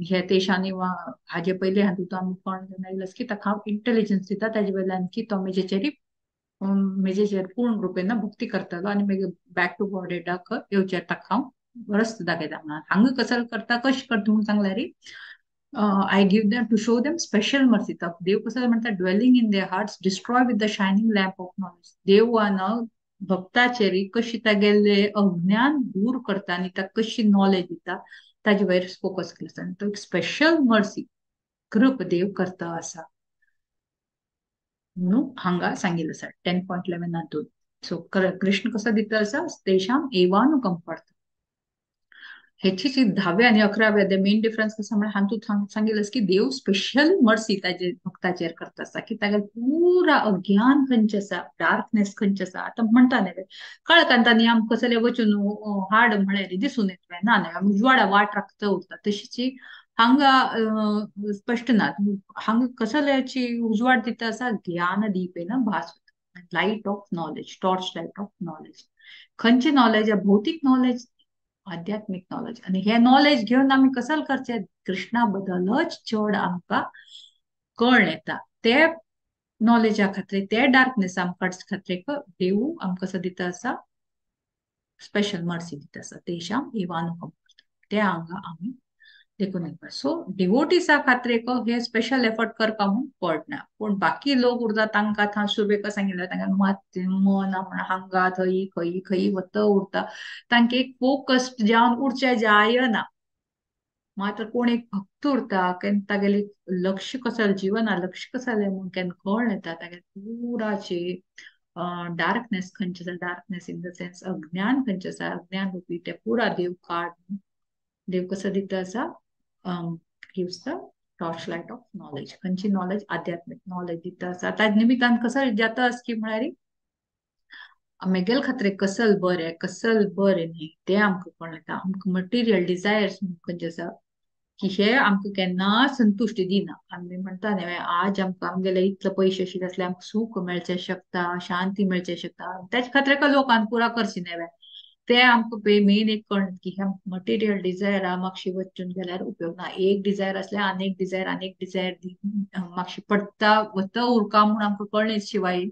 हे तेशांनी वा हाजे पयले हातूंत आमकां कळ्ळें घेवन आयिल्लें की ताका हांव इंटेलिजन्स दिता ताजे वयल्यान की तो मेजेचेर पूर्ण रुपेन भक्ती करतलो आनी मागीर बॅक टू गॉड येवचेर ताका हांव रस्तो दाखयता म्हणून हांगा कसो करता कशें करता म्हणून सांगल्यार I give them to show them special mercy. देव कसं म्हणतात dwelling in their hearts, destroy with the shining lamp of knowledge. देवानं भक्ताचेरी कशी तागेले अज्ञान दूर करता आणि ताका कशी नॉलेज दिता ताजे वयर फोकस केला आनी तो एक स्पेशल मर्सी कृप देव करता आसा म्हणून हांगा सांगिल्लें आसा 10.11 हातून. सो कृष्ण कसो दिता आसा तेषाम एवानुकंपार्थम ह्याची जी 10व्या आणि 11व्या मेन डिफरन्स कसं म्हळ्यार हांव तूं सांगितलंस की देव स्पेशल मर्सी ताजे भक्ताचेर करता आसा की तागे पुरा अज्ञान खंयचे आसा डार्कनेस खंयचे आसा आतां म्हणटा न्ही कळकांतांनी आमकां कसले वचून हाड म्हळ्यार दिसून येतले ना न्ही आमी उजवाडा वाट राखता उरता तशीची हांगा स्पश्ट ना हांगा कसल्याची उजवाड दिता आसा ज्ञान दीप ना भास light of knowledge torch light of knowledge खंयचे नॉलेज भौतिक नॉलेज आध्यात्मिक नॉलेज आणि हे नॉलेज घेऊन आम्ही कसं करचे कृष्णा बद्दलच चड आमकां कळण येता ते नॉलेजा खातीर ते डार्कनेस आमकां खातीर देव आमकां कसं दिता आसा स्पेशल मर्सी दिता आसा तेशाम इवानुकम ते हांगा आमी देखून येता सो डिवोटीसा खातीर हे स्पेशल एफर्ट करपा म्हणून पडना पूण बाकी लोक उरता तांकां थंय सुबेक सांगिल्लें तांकां मात मन हांगा थंय खंय खंय वता उरता तांकां एक फोकस्ड जावन उरचे जायना मात्र कोण एक भक्त उरता केन्ना तागेले लक्ष कसं जिवना लक्ष कसं म्हणून केन्ना कळण येता तागे पुराचे डार्कनेस खंयचे आसा डार्कनेस इन द सेन्स अज्ञान खंयचे आसा अज्ञान रुपी ते पुरा देव काड देव कसं दिता आसा gives the torch light of knowledge खंयची नॉलेज आध्यात्मिक नॉलेज दिता आसा ताजे निमित्तान कसं जाता आस की म्हळ्यार मेगेल खातीर कसल बरें न्ही ते आमकां कळून येता आमकां मटेरियल डिझायर्स खंयचे आसा की हे आमकां केन्ना संतुश्टी दिना आमी म्हणटा न्ही आज आमकां आमगेले इतले पयशे आशिल्ले असले आमकां सूख मेळचे शकता शांती मेळचे शकता त्याच खातीर लोकांन पुरा करची न्हय ते आमकां मेन एक कळण की ह्या मटेरियल डिझायरा मागशी वचून गेल्यार उपयोग ना एक डिझायर असल्यार आनेक डिझायर मागशी पडटा वता उरका म्हूण आमकां कळ्ळेच शिवाय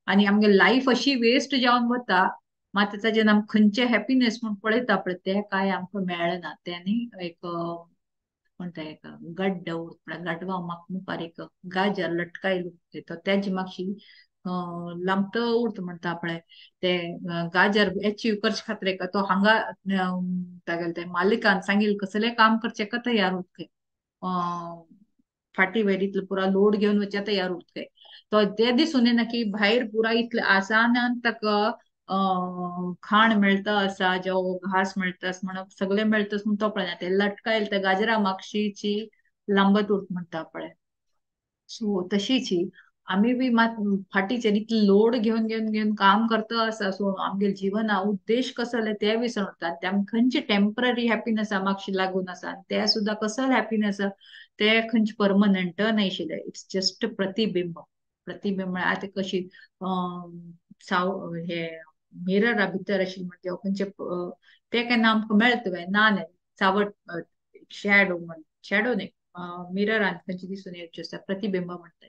आणि आमगे लाईफ अशी वेस्ट जावन वता मात्र ताजेर आमकां खंयचे हॅपीनेस म्हूण पळयता पळय ते काय आमकां मेळना त्यांनी एक म्हणटा एक गड्ड गाडवा म्हाका मुखार एक गाजर लटकायलो तो तेजी मागशी लांबतो उरत म्हणटा पळय ते गाजर अचीव करचे खातीर तो हांगा तागेले ते मालिकान सांगिल्लें कसले काम करचे का तयार उरतले फाटी वयर इतलो पुरा लोड घेवन वचचे तयार उरतले तो ते दिसून येना की भायर पुरा इतले आसानान ताका खाण मेळता आसा जो घास मेळटा म्हणून सगळे मेळटा म्हूण तो पळयना ते लटकायल त्या गाजरा मागशीची लांबत उरत म्हणटा पळय सो तशीची आम्ही बी मात फाटीचेर इतले लोड घेवन घेवन घेवन काम करता आसा सो आमगे जिवना उद्देश कसले ते विसरतात ते आमी खंयचे टेम्पररी हॅपीनेसा मागशी लागून आसा ते सुद्धा कसले हॅपीनेस ते खंयचे परमनंट न्हयशिल्ले इट्स जस्ट प्रतिबिंब म्हळ्यार आतां कशी साव हे मिररा भितर आशिल्ले म्हणजे खंयचे ते केन्ना आमकां मेळता ना न्हय सावट शॅडो न्हय मिररान खंयचे दिसून येवचे आसा प्रतिबिंब म्हणटा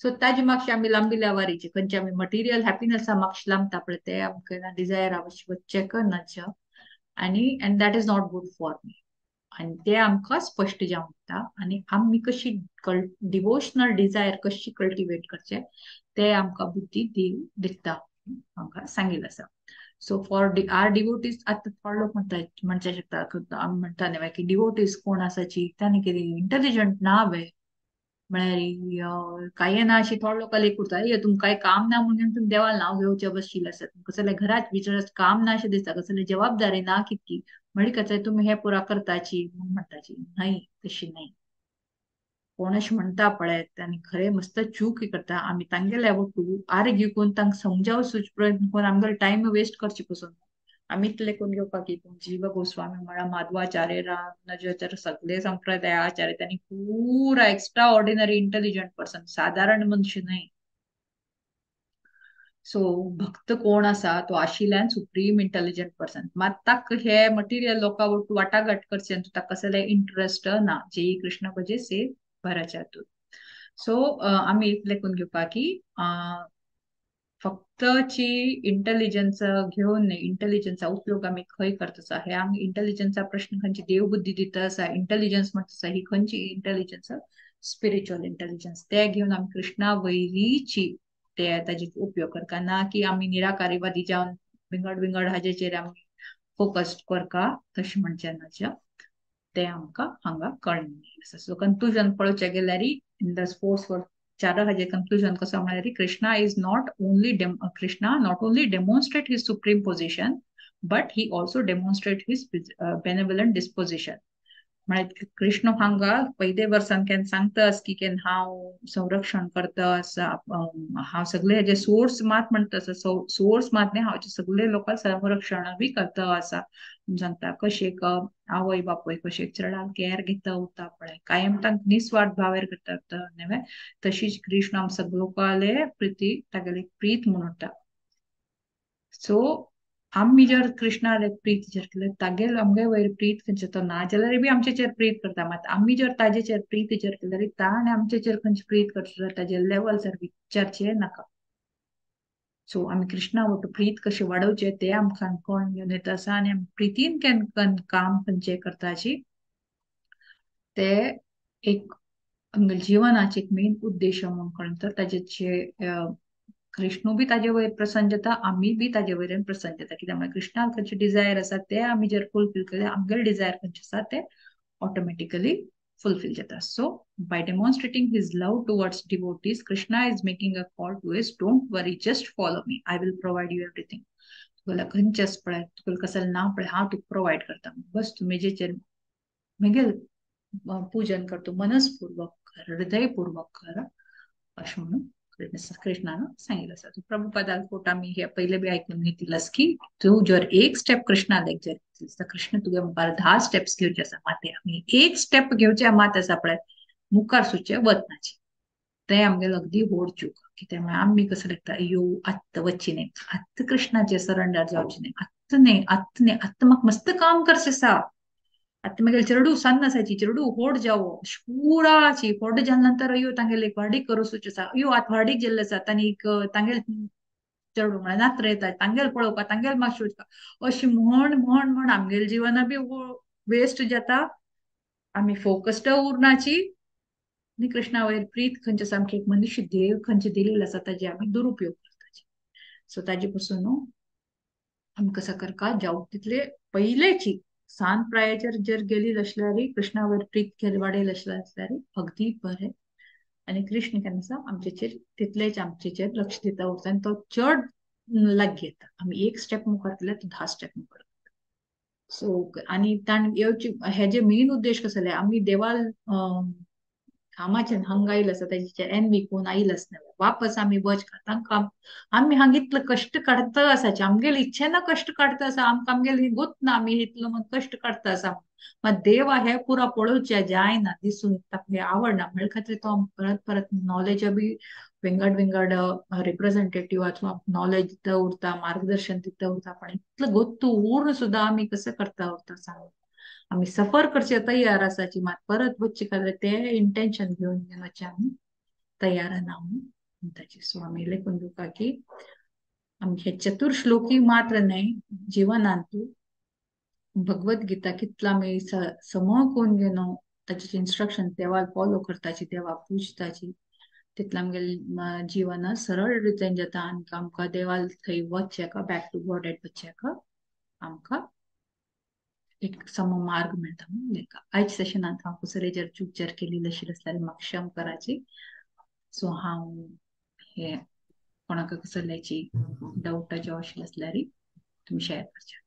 सो ताजे मागशी आमी लांबिल्या वारीचे खंयचे आमी मटिरियल हॅपीनेसा मागशी लांबता पळय ते आमकां डिझायर वच्चे करनाचे आणि and that is not good for me आणि ते आमकां स्पश्ट जावन येता आणि आमी कशी डिवोशनल डिझायर कशी कल्टिवेट करचे ते आमकां बुद्धी देव दिता आमकां सांगिल्लें आसा सो फॉर आर डिवोटीज आता थोडे लोक म्हणचे शकता आमी म्हणटा न्हय की डिवोटीज कोण आसाची तांणी कितें इंटेलिजंट ना म्हळ्यार काही ना अशी थोडे लोक लेख उरता तुमकां काही काम ना म्हणून तुम्ही देवाला नाव घेवचे बसशील आसात कसले घरात विचारत काम ना अशें दिसता कसले जबाबदारी ना कितकी म्हणजे कसं तुम्ही हे पुरा करताची म्हणटाची नाही तशी नाही कोण अशें म्हणटा पळय आनी खरे मस्त चूक करता आमी तांगेले वटू आर्ग्यू करून तांकां समजाव प्रयत्न करून आमगेलो टायम वेस्ट करचे पसून आमी इतले करून घेवपाक की जीव गोस्वामी म्हळ्यार माधवाचार्य रामानुजाचार्य सगळे संप्रदाय आचार्य त्यांनी पुरा एक्स्ट्रा ऑर्डिनरी इंटेलिजंट पर्सन साधारण मनुष्य नाही सो भक्त कोण आसा तो आशिल्ल्यान सुप्रीम इंटेलिजंट पर्सन मात ताक हे मटिरियल लोकां वाटाघाट करचे ताका कसले इंटरेस्ट ना जे कृष्ण भजे से भराच्या सो आमी इतले करून घेवपाक की फक्तची इंटेलिजन्स घेऊन इंटेलिजन्सचा उपयोग आम्ही खंय करता आसा हे आमी इंटेलिजन्सचा प्रश्न खंयची देवबुद्धी दिता आसा इंटेलिजन्स म्हणटा ही खंयची इंटेलिजन्स स्पिरिच्युअल इंटेलिजन्स ते घेऊन आमी कृष्णा वैरीची ते ताजी उपयोग करता ना की आमी निराकारीवादी जावन विंगड हाजेचेर आमी फोकस करता तशें म्हणचे नज ते आमकां हांगा कळ्ळें सो कन्क्लुजन पळोवचें गेल्यार इन द स्पोर्ट्स वर्क चार हाजे कंक्लुजन कसं म्हळ्यार Krishna is not only Krishna not only demonstrate his supreme position but he also demonstrate his benevolent disposition. म्हणजे कृष्ण हांगा पयले वर्सान केन सांगतास की केन हांव संरक्षण करतास, हांव सगळे जे सोर्स मात म्हणटा सोर्स मात न्ही, हांव सगळे लोकांक संरक्षण बी करता आसा सांगता. कशेक आवय बापूय कशेक चडाक कॅर घेता उरता पळय, कायम तांक निस्वार्थ भावेर करता न्हय. तशीच कृष्ण आम सगळोकाले प्रीती तागेली प्रीत म्हणून उरता. सो आमी जर कृष्णाले प्रीत जर केले तागेल आमगे वयर प्रीत खंयचे तो ना जाल्यार बी आमचेचेर प्रीत करता. मात आमी जर ताजेचेर प्रीत जर केल्यार ताणें आमचेचेर खंयचे प्रीत करता ताजे लेवल जर विचारचे नाका. सो आमी कृष्णा वटू प्रीत कशें वाडोवचे ते आमकां कळून घेवन येता आसा. आनी आमी प्रितीन केन काम खंयचे करताची ते एक आमगे जिवनाचे एक मेन उद्देश म्हणून कळटा. ताजेचे कृष्ण बी ताजे वयर प्रसन्न जाता, आमी बी ताजे वयल्यान प्रसन्न जाता. कित्याक कृष्णाक खंयचे डिझायर आसा ते आमी जर फुलफील केले आमगे डिझायर खंयचे आसा ते automatically fulfill jata. So, by demonstrating his love towards devotees, Krishna is making a call to us, don't worry, just follow me. I will provide you everything. तुला खंयचेच पळय, तुला कसले ना पळय, हांव तुका प्रोवाइड करता. बस तुम्ही जेचेर मगेल पूजन करतो मनस्पूर्वक कर, हृदयपूर्वक कर, अशें म्हणून कृष्णानं सांगितलं आसा. प्रभुपादाल कोट आमी हे पहिले बी आयकून घेतिलास की तू जर एक स्टेप कृष्णाक जर कृष्ण तुगे मुखार 10 स्टेप्स घेवचे आसा, मात आमी एक स्टेप घेवचे मात आसा पळय मुखार सुचे वचनाचे, ते आमगे अगदी व्हड चूक. कित्याक आमी कसं लागता अयो आत्त वच्ची न्ही, आत्त कृष्णाचे सरेंडर जावचे न्ही, आत्त न्ही आत्त न्ही, आत्त म्हाका मस्त काम करचे आसा, आत्ता मगे चेडू सन्नासाची चेडू व्हड जावो पुराची व्हड जाल्या नंतर अयो तांगेले एक वाडीक करूच आसा, अयो आत वाडीक गेल्ले आसा तांनीक तांगेल चेडू म्हळ्यार नात्र येता तांगेल पळोवपा तांगेल मातशें अशी म्हण म्हण म्हण आमगेले जिवना बी वेस्ट जाता. आमी फोकस्ड उरनाची आनी कृष्णा वयर प्रीत खंयचे सामके एक मनुष्य देव खंयचे दिलेले आसा ताजे आमी दुरुपयोग करताचे. सो ताजे पासून आमी कसं करता जाऊ तितले पयलेची सांत प्रायाचेर जर गेली असल्यार कृष्णा वयर प्रीत केली वाडयली असल्यार अगदी बरें. आनी कृष्ण केन्ना आसा आमचेचेर तितलेच आमचेचेर लक्ष दिता उरता आनी तो चड लागीं येता. आमी एक स्टेप मुखार केल्यार तो 10 स्टेप मुखार. सो आनी ताण येवची हेजे मेन उद्देश कसो जाल्यार आमी देवाल कामाचे हांगा आयिल्लो आसा ताजेचेर एनवी कोण आयिल्लो आसना वापस आमी वच तांकां आमी हांगा इतलो कश्ट काडटा आसाचे आमगेले इच्छेना कश्ट काडता आसा आमकां आमगेले गोत ना आमी इतलो मग कश्ट काडता आसा. मात देव हे पुरा पळोवचे जायना दिसून ताका आवडना म्हळे खातीर तो परत परत नॉलेज बी विंगड विंगड रिप्रेझेंटेटिव्ह अथवा नॉलेज दिता उरता, मार्गदर्शन दिता उरता. पण इतलं गोत्तू उर्ण सुद्धा आमी कसं करता उरता सांग. आमी सफर करचे तयार आसाची मात परत वच्चे खातीर ते इंटेन्शन घेवन वच्चे आमी तयार ना म्हणटाचे. सो आमी लेखून दिवपा की आमी हे चतुर्श्लोकी मात्र न्हय जिवनांतू भगवद्गीता कितला आमी समळ कोण घेनो ताचे इन्स्ट्रक्शन देवा फॉलो करताची देवा पुजताची तितलं आमगे जीवन सरळ रितीन जाता. आनी आमकां देवाल थंय वचचे बॅक टू गॉड एट वचचे आमकां एक सम मार्ग मेळटा म्हणून लेखा. आयज सेशनांत हांव कुसरे जर चूक जर केली आशिल्ली असल्यार म्हाका क्षम कराची. सो हांव हे कोणाक कसल्याची डाऊट जो आशिल्लो असल्यार तुमी शेअर करचे.